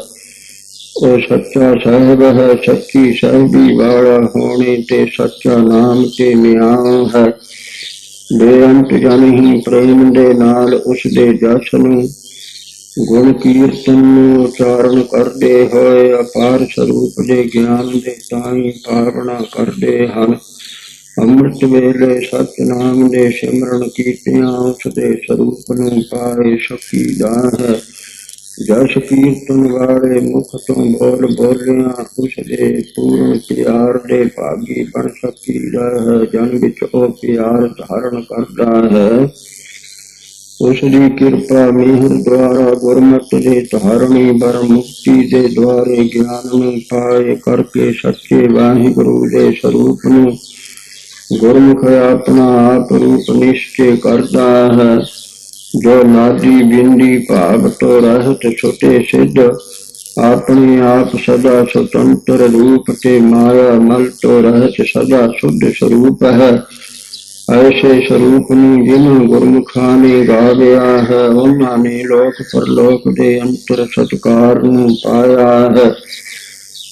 ਉਹ ਸੱਚਾ ਸਾਹਿਬ ਹੈ। ਸੱਚੀ ਸਾਹਿਬੀ ਵਾਲਾ ਹੋਣੇ ਤੇ ਸੱਚਾ ਨਾਮ ਤੇ ਨਿਆਂ ਹੈ। ਬੇਅੰਤ ਜਨ ਹੀ ਪ੍ਰੇਮ ਦੇ ਨਾਲ ਉਸ ਦੇ ਜਸ ਨੂੰ ਗੁਣ ਕੀਰਤਨ ਨੂੰ ਉਚਾਰਨ ਕਰਦੇ ਹੋਏ ਅਪਾਰ ਸਰੂਪ ਦੇ ਗਿਆਨ ਦੇ ਤਾਈਂ ਭਾਵਨਾ ਕਰਦੇ ਹਨ। ਅੰਮ੍ਰਿਤ ਵੇਲੇ ਸਤਿਨਾਮ ਦੇ ਸਿਮਰਨ ਕੀਤਿਆਂ ਉਸ ਦੇ ਸਰੂਪ ਨੂੰ ਪਾਏ ਸਕੀਦਾ ਹੈ। ਜਸ ਕੀਰਤਨ ਵਾਲੇ ਮੁਖ ਤੋਂ ਬੋਲ ਬੋਲਿਆ ਉਸ ਦੇ ਪੂਰਨ ਪਿਆਰ ਦੇ ਭਾਗੀ ਬਣ ਸਕੀਦਾ ਹੈ। ਜਨ ਵਿੱਚ ਉਹ ਪਿਆਰ ਧਾਰਨ ਕਰਦਾ ਹੈ। ਉਸ ਦੀ ਕਿਰਪਾ ਮਿਹਰ ਦੁਆਰਾ ਗੁਰਮਤ ਦੇ ਧਾਰਨੀ ਬਰ ਮੁਕਤੀ ਦੇ ਦੁਆਰੇ ਗਿਆਨ ਨੂੰ ਪਾਏ ਕਰਕੇ ਸੱਚੇ ਵਾਹਿਗੁਰੂ ਦੇ ਸਰੂਪ ਨੂੰ ਗੁਰਮੁਖ ਆਪਣਾ ਆਪ ਰੂਪ ਨਿਸ਼ਚੈ ਕਰਦਾ ਹੈ। ਜੋ ਨਾਦੀ ਬਿੰਦੀ ਭਾਵ ਤੋਂ ਰਹਿਤ ਛੁਟੇ ਸਿੱਧ ਆਪਣੇ ਆਪ ਸਦਾ ਸੁਤੰਤਰ ਰੂਪ ਤੇ ਮਾਇਆ ਮਲ ਤੋਂ ਰਹਿਤ ਸਦਾ ਸ਼ੁੱਧ ਸਰੂਪ ਹੈ। ਐਸੇ ਸਰੂਪ ਨੂੰ ਜਿਨ੍ਹਾਂ ਗੁਰਮੁਖਾਂ ਨੇ ਗਾਵਿਆ ਹੈ, ਉਹਨਾਂ ਨੇ ਲੋਕ ਪਰਲੋਕ ਦੇ ਅੰਤਰ ਸਤਿਕਾਰ ਨੂੰ ਪਾਇਆ ਹੈ।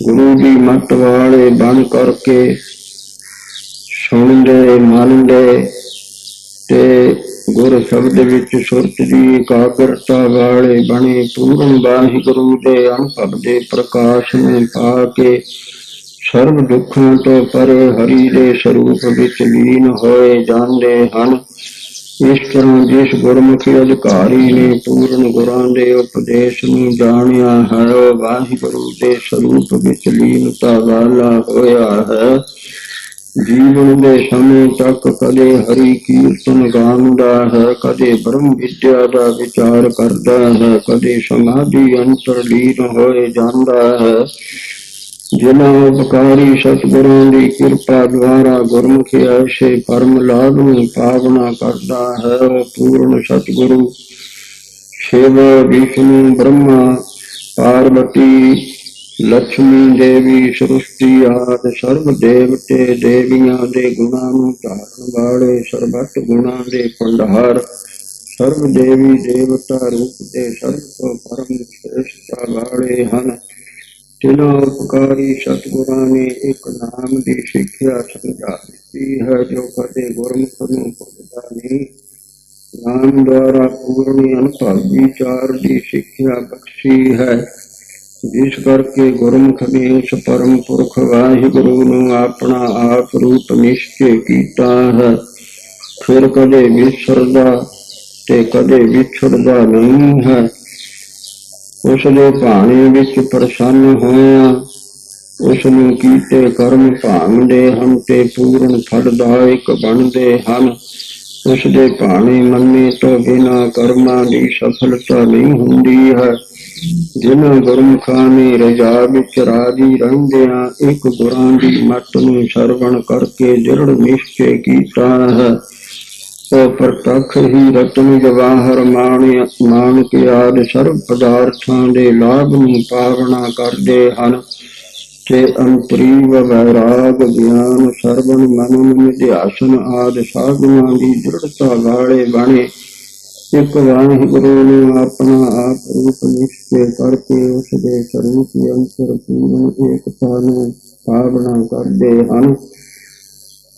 ਗੁਰੂ ਦੀ ਮੱਤ ਵਾਲੇ ਬਣ ਕਰਕੇ ਸੁਣਦੇ ਮੰਨਦੇ ਤੇ ਗੁਰ ਸ਼ਬਦ ਵਿੱਚ ਸੁਰਤ ਦੀ ਇਕਾਗਰਤਾ ਵਾਲੇ ਬਣੇ ਪੂਰਨ ਵਾਹਿਗੁਰੂ ਦੇ ਅਨੁਭਵ ਦੇ ਪ੍ਰਕਾਸ਼ ਨੂੰ ਪਾ ਕੇ ਸਰਬ ਦੁੱਖਾਂ ਤੋਂ ਪਰੇ ਹਰੀ ਦੇ ਸਰੂਪ ਵਿੱਚ ਲੀਨ ਹੋਏ ਜਾਂਦੇ ਹਨ। ਇਸ ਤਰ੍ਹਾਂ ਜਿਸ ਗੁਰਮੁਖੀ ਅਧਿਕਾਰੀ ਨੇ ਪੂਰਨ ਗੁਰਾਂ ਦੇ ਉਪਦੇਸ਼ ਨੂੰ ਜਾਣਿਆ ਹੈ, ਉਹ ਵਾਹਿਗੁਰੂ ਦੇ ਸਰੂਪ ਵਿੱਚ ਲੀਨਤਾ ਵਾਲਾ ਹੋਇਆ ਹੈ। ਜੀਵਨ ਦੇ ਸਮੇਂ ਤੱਕ ਕਦੇ ਹਰੀ ਕੀਰਤਨ ਗਾਉਂਦਾ ਹੈ, ਕਦੇ ਬ੍ਰਹਮ ਵਿਦਿਆ ਦਾ ਵਿਚਾਰ ਕਰਦਾ ਹੈ, ਕਦੇ ਸਮਾਧੀ ਅੰਤਰ ਲੀਨ ਹੋਏ ਜਾਂਦਾ ਹੈ। ਜਿਨ੍ਹਾਂ ਉਪਕਾਰੀ ਸਤਿਗੁਰਾਂ ਦੀ ਕਿਰਪਾ ਦੁਆਰਾ ਗੁਰਮੁਖੀ ਐਸੇ ਪਰਮ ਲਾਭ ਨੂੰ ਭਾਵਨਾ ਕਰਦਾ ਹੈ, ਉਹ ਪੂਰਨ ਸਤਿਗੁਰੂ ਸ਼ਿਵ ਵਿਸ਼ਨੂੰ ਬ੍ਰਹਮਾ ਪਾਰਵਤੀ ਲక్ష్ਮੀ ਦੇਵੀ ਸ੍ਰਿਸ਼ਟੀ ਆਦਿ ਸਰਬ ਦੇਵਤੇ ਦੇਵੀਆਂ ਦੇ ਗੁਣਾਂ ਨੂੰ ਧਾਰਨ ਵਾਲੇ ਸਰਬੱਤ ਗੁਣਾਂ ਦੇ ਭੰਡਾਰ सर्व देवी देवता रूप दे सर्व तो परम श्रेष्ठता वाले हन। तिना उपकारी सतगुरां ने एक नाम की सिक्ख्या समझा दी है, जो कदे गुरमुख नूं भुलदा नहीं। नाम द्वारा पूर्ण अनुभव विचार की सिक्ख्या बख्शी है, जिस करके गुरमुख ने उस परम पुरख वाहिगुरु नूं अपना आप रूप निश्चय कीता है। फिर कदे विसरदा ते कदे विछड़दा नहीं है। उसदे भाणे विच प्रसन्न होया, उसनूं कीते कर्म भांगदे हन ते पूर्ण फलदायक बनदे हन। उसदे भाणे मन्ने तो बिना कर्मां दी सफलता नहीं हुंदी है। जिन्हां गुरमुखां ने रजा विच राजी रहंदियां एक गुरां दी मत नूं सरवण करके दृढ़ निश्चय कीता है, ਉਹ ਪ੍ਰਤੱਖ ਹੀ ਰਤਨ ਜਵਾਹਰ ਮਾਣਕ ਆਦਿ ਸਰਬ ਪਦਾਰਥਾਂ ਦੇ ਲਾਭ ਨੂੰ ਪਾਵਨਾ ਕਰਦੇ ਹਨ ਤੇ ਅੰਤਰੀਵ ਵੈਰਾਗ ਗਿਆਨ ਸਰਵਣ ਮਨਨ ਨਿਧਿਆਸਨ ਆਦਿ ਸਾਧੂਆਂ ਦੀ ਦ੍ਰਿੜਤਾ ਵਾਲੇ ਬਣੇ ਇੱਕ ਵਾਹਿਗੁਰੂ ਨੂੰ ਆਪਣਾ ਆਪ ਰੂਪ ਨਿਸ਼ਚੈ ਕਰਕੇ ਉਸ ਦੇ ਸਰੂਪ ਅੰਤਰ ਪੂਰਨ ਏਕਤਾ ਨੂੰ ਪਾਵਨਾ ਕਰਦੇ ਹਨ।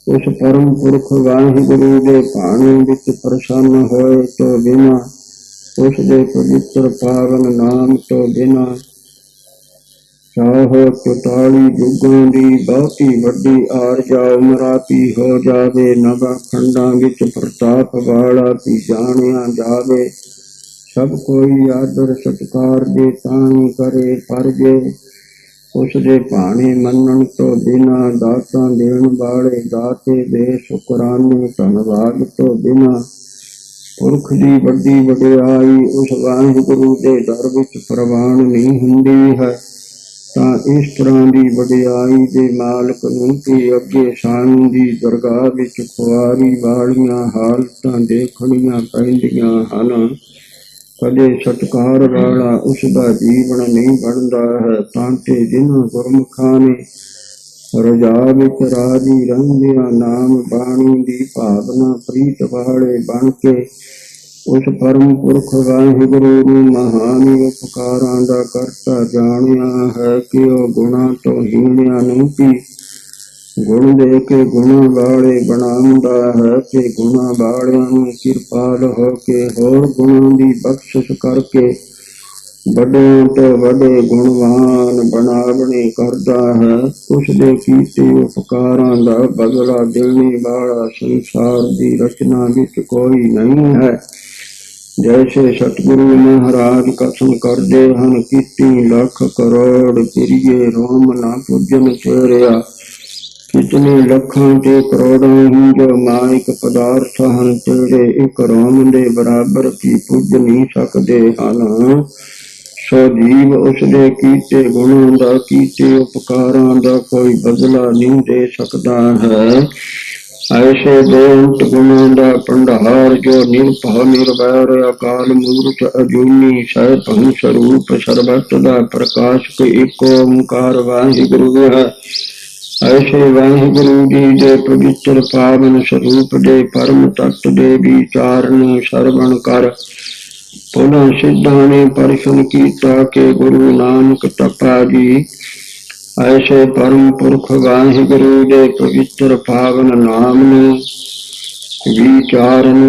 उस परम पुरख वाहिगुरु दे भाणे विच प्रसन्न होए तो बिना, उस दे पवित्र पावन नाम तो बिना, चाहो 44 युगां दी बहुती वड्डी आरजा उमराती हो जावे। नवा खंडां विच प्रताप वाला भी जाणिया जावे। सब कोई आदर सत्कार दे ताई करे, पर जे उसदे भाणे मनन तो बिना, दातां देण वाले दाते दे शुकराने धन्नवाद तो बिना, पुरख दी वड्डी वडियाई उस वाहिगुरु दे दर विच प्रवान नहीं हुंदी है। तां इस तरह दी वडियाई दे मालक नूं कि अगे साईं दी दरगाह विच खुआरी वालियां हालतां देखणियां पैंदियां हन। कदे सत्कार वाला उसका जीवन नहीं बनता है। तांते जिन्हां गुरमुखां ने रजा विच राजी रहंदियां नाम बाणी दी भावना प्रीत वाले बन के उस परम पुरख वाहिगुरु नूं महान उपकारां दा करता जाणिया है कि वह गुणां तो हीणिया नहीं की गुण दे के गुणा वाले बनाउंदा है कि गुणा वालियां नूं किरपाल हो के होर गुणां दी बख्शिश करके वड्डियां तो वड्डे गुणवान बनावने करदा है। उसदे कीते उपकारां दा बदला देने वाला संसार दी रचना विच कोई नहीं है। जैसे सतगुरु महाराज कथन करदे हन, कीती लख करोड़ पिरिये रोम ना पूजन तेरिया। कितने लखां ते करोड़ां ही जो माइक पदार्थ हन, तेरे एक रोम दे बराबर भी पुज नहीं सकते हन। सो जीव उसदे कीते गुणां दा कीते उपकारां दा कोई बदला नहीं दे सकता है। ऐसे बेअंत गुणां दा भंडार जो निरभव निर्वैर अकाल मूर्त अजूनी सहभंग स्वरूप सर्वत्र दा प्रकाशक एक ओंकार वाहिगुरु है। ऐसे वाहिगुरु जी दे पवित्र पावन स्वरूप दे परम तत्व दे विचारण श्रवण कर पुनः सिद्धा ने परसन कीता के गुरु नानक तपा जी। ऐसे परम पुरख वाहिगुरु दे पवित्र पावन नाम विचारण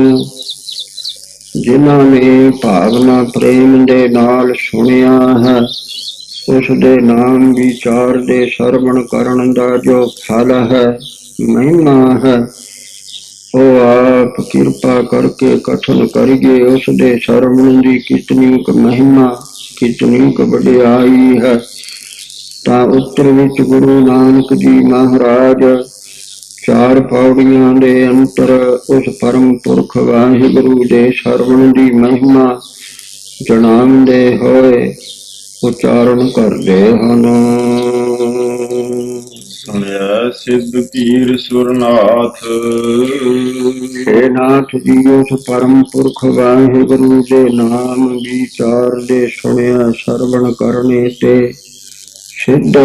जिन्हां ने भावना प्रेम दे नाल सुनिया है, उस दे नाम विचार दे श्रवण करन दा जो फल है महिमा है, वो आप कृपा करके कथन करिए। उस दे श्रवण दी कितनी महिमा कितनी वडियाई है। ता उत्तर विच गुरु नानक जी महाराज 4 पौड़ियां दे अंतर उस परम पुरख वाहिगुरु दे श्रवण दी महिमा जणांदे होए उच्चारण करते हन। सुनिया सिद्ध पीर सुरनाथ, हे नाथ जी उस परम पुरख वाहिगुरु दे नाम विचार दे सुनिया श्रवण करने ते सिद्ध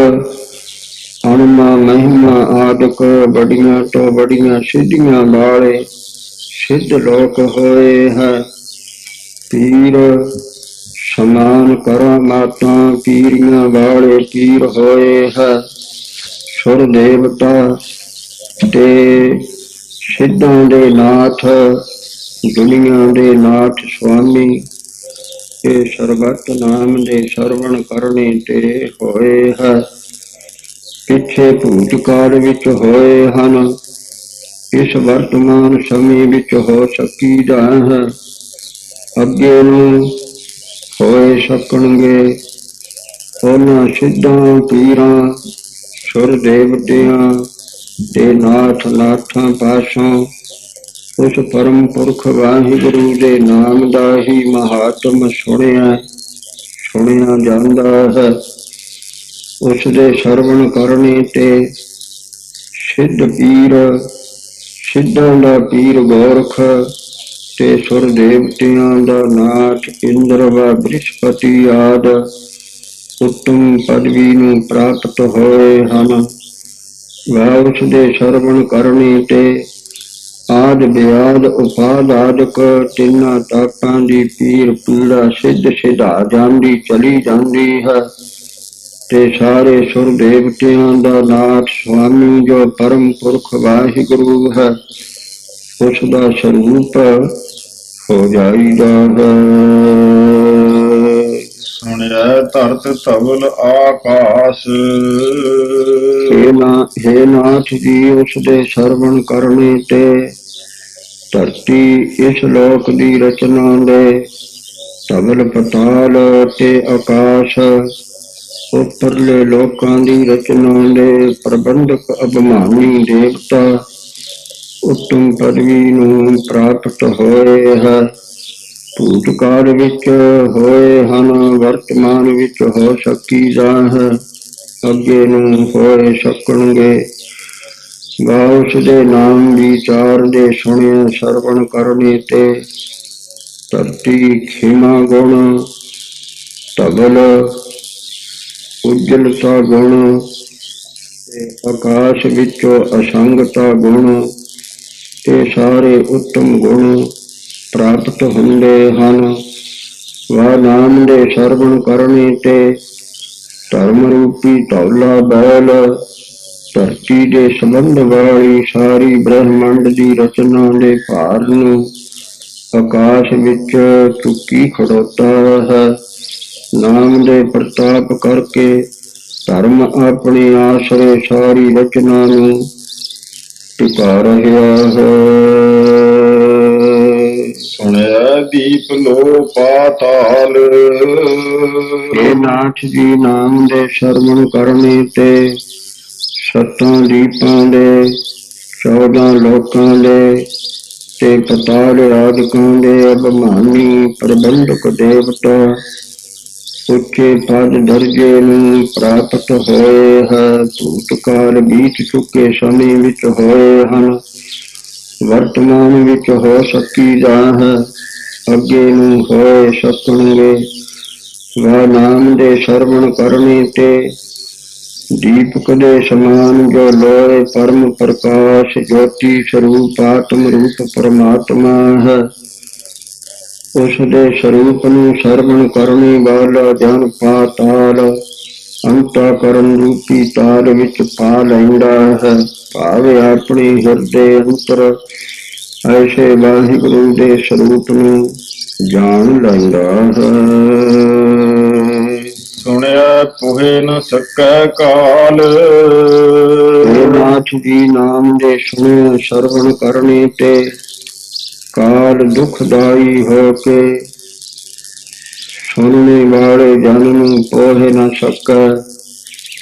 अणमा महिमा आदक बड़ियां तो बड़ियां सिद्धियां वाले सिद्ध लोक होए है। ਪੀਰ ਸਮਾਨ ਕਰਾਂ ਮਾਤਾ ਪੀਰੀਆਂ ਵਾਲੇ ਪੀਰ ਹੋਏ ਹੈ। ਸੁਰ ਦੇਵਤਾ ਤੇ ਸਿੱਧਾਂ ਦੇ ਨਾਥ ਦੁਨੀਆ ਦੇ ਨਾਥ ਸੁਆਮੀ ਇਹ ਸਰਬੱਤ ਨਾਮ ਦੇ ਸਰਵਣ ਕਰਨੇ ਤੇ ਹੋਏ ਹੈ। ਪਿੱਛੇ ਭੂਤ ਕਾਲ ਵਿੱਚ ਹੋਏ ਹਨ, ਇਸ ਵਰਤਮਾਨ ਸਮੇਂ ਵਿੱਚ ਹੋ ਸਕੀਦਾ ਹੈ। ਅੱਗੇ ਨੂੰ ਹੋਏ ਸਕਣਗੇ ਉਹਨਾਂ ਸਿੱਧਾਂ ਪੀਰਾਂ ਸੁਰ ਦੇਵਤਿਆਂ ਤੇ ਨਾਥ ਨਾਥਾਂ ਪਾਸੋਂ ਉਸ ਪਰਮ ਪੁਰਖ ਵਾਹਿਗੁਰੂ ਦੇ ਨਾਮ ਦਾ ਹੀ ਮਹਾਤਮ ਸੁਣਿਆ ਜਾਂਦਾ ਹੈ। ਉਸ ਦੇ ਸਰਵਣ ਕਰਨੇ ਤੇ ਸਿੱਧ ਪੀਰ ਸਿੱਧਾਂ ਦਾ ਪੀਰ ਗੋਰਖ ਤੇ ਸੁਰ ਦੇਵਤਿਆਂ ਦਾ ਨਾਥ ਇੰਦਰ ਵਾ ਬ੍ਰਿਹਸਪਤੀ ਆਦਿ ਉੱਤਮ ਪਦਵੀ ਨੂੰ ਪ੍ਰਾਪਤ ਹੋਏ ਹਨ। ਵਾ ਉਸ ਦੇ ਸਰਵਣ ਕਰਨੇ ਤੇ ਆਦਿ ਵਿਆਦ ਉਪਾਦ ਆਦਿਕ ਤਿੰਨਾਂ ਤਾਕਾਂ ਦੀ ਪੀਰ ਪੀੜਾ ਸਿੱਧ ਸਿਧਾ ਜਾਂਦੀ ਚਲੀ ਜਾਂਦੀ ਹੈ ਤੇ ਸਾਰੇ ਸੁਰ ਦੇਵਤਿਆਂ ਦਾ ਨਾਥ ਸੁਆਮੀ ਜੋ ਪਰਮ ਪੁਰਖ ਵਾਹਿਗੁਰੂ ਹੈ ਉਸ ਦਾ ਸਰੂਪ ਹੋ ਜਾਈਦਾ ਹੈ। ਸੁਣਿਆ ਧਰਤ ਧਵਲ ਆਕਾਸ। ਹੇ ਨਾਥ ਜੀ ਉਸ ਦੇ ਸਰਵਣ ਕਰਨੇ ਤੇ ਧਰਤੀ ਇਸ ਲੋਕ ਦੀ ਰਚਨਾ ਦੇ ਧਵਲ ਪਤਾਲ ਤੇ ਆਕਾਸ਼ ਉੱਪਰਲੇ ਲੋਕਾਂ ਦੀ ਰਚਨਾ ਦੇ ਪ੍ਰਬੰਧਕ ਅਭਿਮਾਨੀ ਦੇਵਤਾ ਉੱਤਮ ਪਦਵੀ ਨੂੰ ਪ੍ਰਾਪਤ ਹੋਏ ਹੈ। ਭੂਤਕਾਲ ਵਿੱਚ ਹੋਏ ਹਨ, ਵਰਤਮਾਨ ਵਿੱਚ ਹੋ ਸਕੀਦਾ ਹੈ, ਅੱਗੇ ਨੂੰ ਹੋਏ ਸਕਣਗੇ। ਵਾ ਉਸ ਦੇ ਨਾਮ ਵਿਚਾਰ ਦੇ ਸੁਣਿਆ ਸਰਵਣ ਕਰਨੇ ਤੇ ਧਰਤੀ ਖਿਮਾ ਗੁਣ ਧਵਲ ਉਜਲਤਾ ਗੁਣ ਤੇ ਆਕਾਸ਼ ਵਿੱਚੋਂ ਅਸੰਗਤਾ ਗੁਣ ਤੇ ਸਾਰੇ ਉੱਤਮ ਗੁਣ ਪ੍ਰਾਪਤ ਹੁੰਦੇ ਹਨ। ਵਾ ਨਾਮ ਦੇ ਸਰਵਣ ਕਰਨੇ ਤੇ ਧਰਮ ਰੂਪੀ ਧੌਲਾ ਬੈਲ ਧਰਤੀ ਦੇ ਸੰਬੰਧ ਵਾਲੀ ਸਾਰੀ ਬ੍ਰਹਮੰਡ ਦੀ ਰਚਨਾ ਦੇ ਭਾਰ ਨੂੰ ਆਕਾਸ਼ ਵਿੱਚ ਚੁੱਕੀ ਖੜੋਤਾ ਹੈ। ਨਾਮ ਦੇ ਪ੍ਰਤਾਪ ਕਰਕੇ ਧਰਮ ਆਪਣੇ ਆਸਰੇ ਸਾਰੀ ਰਚਨਾ ਨੂੰ ਟਿਕਾ ਰਿਹਾ ਹੈ। ਸੁਣਿਆ ਦੀਪ ਲੋ ਪਾਤਾਲ। ਇਹ ਨਾਥ ਜੀ ਨਾਮ ਦੇ ਸਰਵਣ ਕਰਨੇ ਤੇ ਸੱਤਾਂ ਦੀਪਾਂ ਦੇ 14 ਲੋਕਾਂ ਦੇ ਤੇ ਪਤਾਲ ਆਦਿਕਾਂ ਦੇ ਅਭਿਮਾਨੀ ਪ੍ਰਬੰਧਕ ਦੇਵਤਾ ਉੱਚੇ ਪਦ ਦਰਜੇ ਨੂੰ ਪ੍ਰਾਪਤ ਹੋਏ ਹੈ। ਭੂਤਕਾਲ ਬੀਤ ਚੁੱਕੇ ਸਮੇਂ ਵਿੱਚ ਹੋਏ ਹਨ, ਵਰਤਮਾਨ ਵਿੱਚ ਹੋ ਸਕੀਦਾ ਹੈ, ਅੱਗੇ ਨੂੰ ਹੋਏ ਸਕਣਗੇ। ਵਾ ਨਾਮ ਦੇ ਸਰਵਣ ਕਰਨੇ ਤੇ ਦੀਪਕ ਦੇ ਸਮਾਨ ਜੋ ਲੋਏ ਪਰਮ ਪ੍ਰਕਾਸ਼ ਜੋਤੀ ਸਰੂਪ ਆਤਮ ਰੂਪ ਪਰਮਾਤਮਾ ਹੈ, ਉਸ ਦੇ ਸਰੂਪ ਨੂੰ ਸਰਵਣ ਕਰਨੇ ਵਾਲਾ ਜਨ ਪਾਤਾਲ ਅੰਤःਕਰਨ ਰੂਪੀ ਤਾਲ ਵਿੱਚ ਪਾ ਲੈਂਦਾ ਹੈ। ਭਾਵੇਂ ਆਪਣੇ ਹਿਰਦੇ ਅੰਤਰ ਐਸੇ ਵਾਹਿਗੁਰੂ ਦੇ ਸਰੂਪ ਨੂੰ ਜਾਣ ਲੈਂਦਾ ਹੈ। ਸੁਣਿਆ ਪੁਹੇ ਨ ਸਕੈ ਕਾਲ। ਹੇ ਨਾਥ ਜੀ ਨਾਮ ਦੇ ਸੁਣੇ ਸਰਵਣ ਕਰਨੇ ਤੇ ਕਾਲ ਦੁਖਦਾਈ ਹੋ ਕੇ ਸੁਣਨੇ ਵਾਲੇ ਜਨ ਨੂੰ ਪੋਹ ਨਾ ਸਕੈ,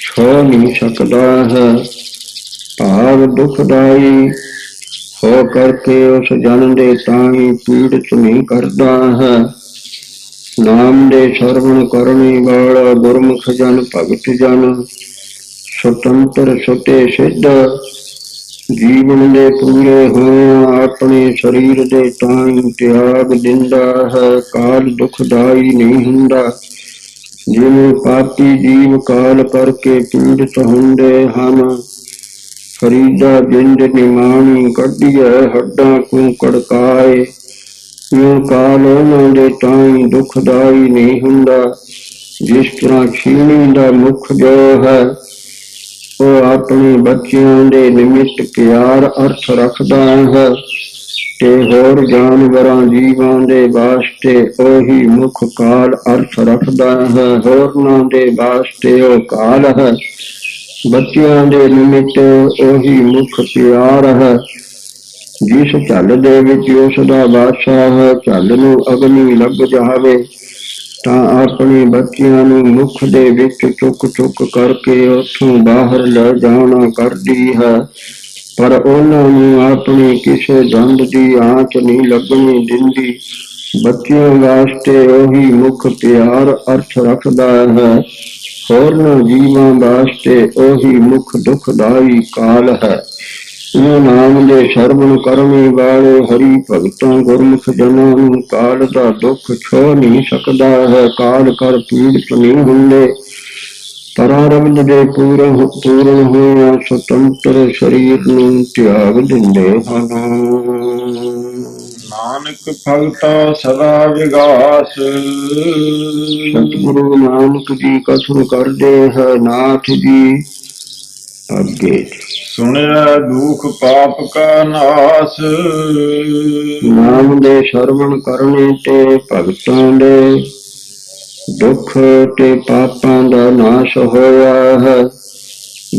ਛੋ ਨਹੀਂ ਸਕਦਾ ਹੈ। ਭਾਵ ਦੁਖਦਾਈ ਹੋ ਕਰਕੇ ਉਸ ਜਨ ਦੇ ਤਾਈ ਪੀੜਤ ਨਹੀਂ ਕਰਦਾ ਹੈ। ਨਾਮ ਦੇ ਸਰਵਣ ਕਰਨੇ ਵਾਲਾ ਗੁਰਮੁਖ ਜਨ ਭਗਤ ਜਨ ਸੁਤੰਤਰ ਸੁਤੇ ਸਿੱਧ ਜੀਵਨ ਦੇ ਪੂਰੇ ਹੋਇਆ ਆਪਣੇ ਸਰੀਰ ਦੇ ਤਾਈ ਤਿਆਗ ਦਿੰਦਾ ਹੈ। ਕਾਲ ਦੁਖਦਾਈ ਨਹੀਂ ਹੁੰਦਾ, ਜਿਵੇਂ ਪਾਪੀ ਜੀਵ ਕਾਲ ਕਰਕੇ ਪੀੜਤ ਹੁੰਦੇ ਹਨ। ਫਰੀਦਾ ਜਿੰਦ ਨਿਮਾਣੀ ਕੱਢੀਐ ਹੱਡਾਂ ਕੂ ਕੜਕਾਏ, ਇਉਂ ਕਾਲ ਉਹਨਾਂ ਦੇ ਤਾਈਂ ਦੁਖਦਾਈ ਨਹੀਂ ਹੁੰਦਾ। ਜਿਸ ਤਰ੍ਹਾਂ ਛੀਣੀ ਦਾ ਮੁੱਖ ਜੋ ਹੈ ਉਹ ਆਪਣੇ ਬੱਚਿਆਂ ਦੇ ਨਿਮਿਤ ਪਿਆਰ ਅਰਥ ਰੱਖਦਾ ਹੈ, ਤੇ ਹੋਰ ਜਾਨਵਰਾਂ ਜੀਵਾਂ ਦੇ ਵਾਸਤੇ ਉਹੀ ਮੁੱਖ ਕਾਲ ਅਰਥ ਰੱਖਦਾ ਹੈ। ਹੋਰਨਾਂ ਦੇ ਵਾਸਤੇ ਉਹ ਕਾਲ ਹੈ, ਬੱਚਿਆਂ ਦੇ ਨਿਮਿਤ ਉਹੀ ਮੁੱਖ ਪਿਆਰ ਹੈ। ਜਿਸ ਝੱਲ ਦੇ ਵਿੱਚ ਉਸ ਦਾ ਬਾਦਸ਼ਾਹ ਹੈ, ਝੱਲ ਨੂੰ ਅਗਨੀ ਲੱਗ ਜਾਵੇ ਤਾਂ ਆਪਣੇ ਬੱਚਿਆਂ ਨੂੰ ਮੁੱਖ ਦੇ ਵਿੱਚ ਚੁੱਕ ਚੁੱਕ ਕਰਕੇ ਉੱਥੋਂ ਬਾਹਰ ਲੈ ਜਾਣਾ ਕਰਦੀ ਹੈ, ਪਰ ਉਹਨਾਂ ਨੂੰ ਆਪਣੀ ਕਿਸੇ ਦੰਦ ਦੀ ਆਂਚ ਨਹੀਂ ਲੱਗਣੀ ਦਿੰਦੀ। ਬੱਚਿਆਂ ਵਾਸਤੇ ਉਹੀ ਮੁੱਖ ਪਿਆਰ ਅਰਥ ਰੱਖਦਾ ਹੈ, ਹੋਰਨਾਂ ਜੀਵਾਂ ਵਾਸਤੇ ਉਹੀ ਮੁੱਖ ਦੁਖਦਾਈ ਕਾਲ ਹੈ। ਇਹ ਨਾਮ ਦੇ ਸਰਵਣ ਕਰਨੇ ਵਾਲੇ ਹਰੀ ਭਗਤਾਂ ਗੁਰਮੁਖ ਜਨਾਂ ਨੂੰ ਕਾਲ ਦਾ ਦੁੱਖ ਛੋਹ ਨਹੀਂ ਸਕਦਾ ਹੈ। ਕਾਲ ਕਰ ਪੀੜਤ ਨਹੀਂ ਹੁੰਦੇ, ਪਰਾਰਬਧ ਦੇ ਪੂਰਨ ਹੋਇਆ ਸੁਤੰਤਰ ਸਰੀਰ ਨੂੰ ਤਿਆਗ ਦਿੰਦੇ ਹਨ। ਨਾਨਕ ਭਗਤਾ ਸਦਾ ਵਿਗਾਸ। ਸਤਿਗੁਰੂ ਨਾਨਕ ਜੀ ਕਥਨ ਕਰਦੇ ਹੈ, ਨਾਥ ਜੀ ਅੱਗੇ ਸੁਣਿਆ ਦੁਖ ਪਾਪ ਕਾ ਨਾਸ। ਨਾਮ ਦੇ ਸਰਵਣ ਕਰਨੇ ਤੇ ਭਗਤਾਂ ਦੇ ਦੁੱਖ ਤੇ ਪਾਪਾਂ ਦਾ ਨਾਸ਼ ਹੋਇਆ ਹੈ।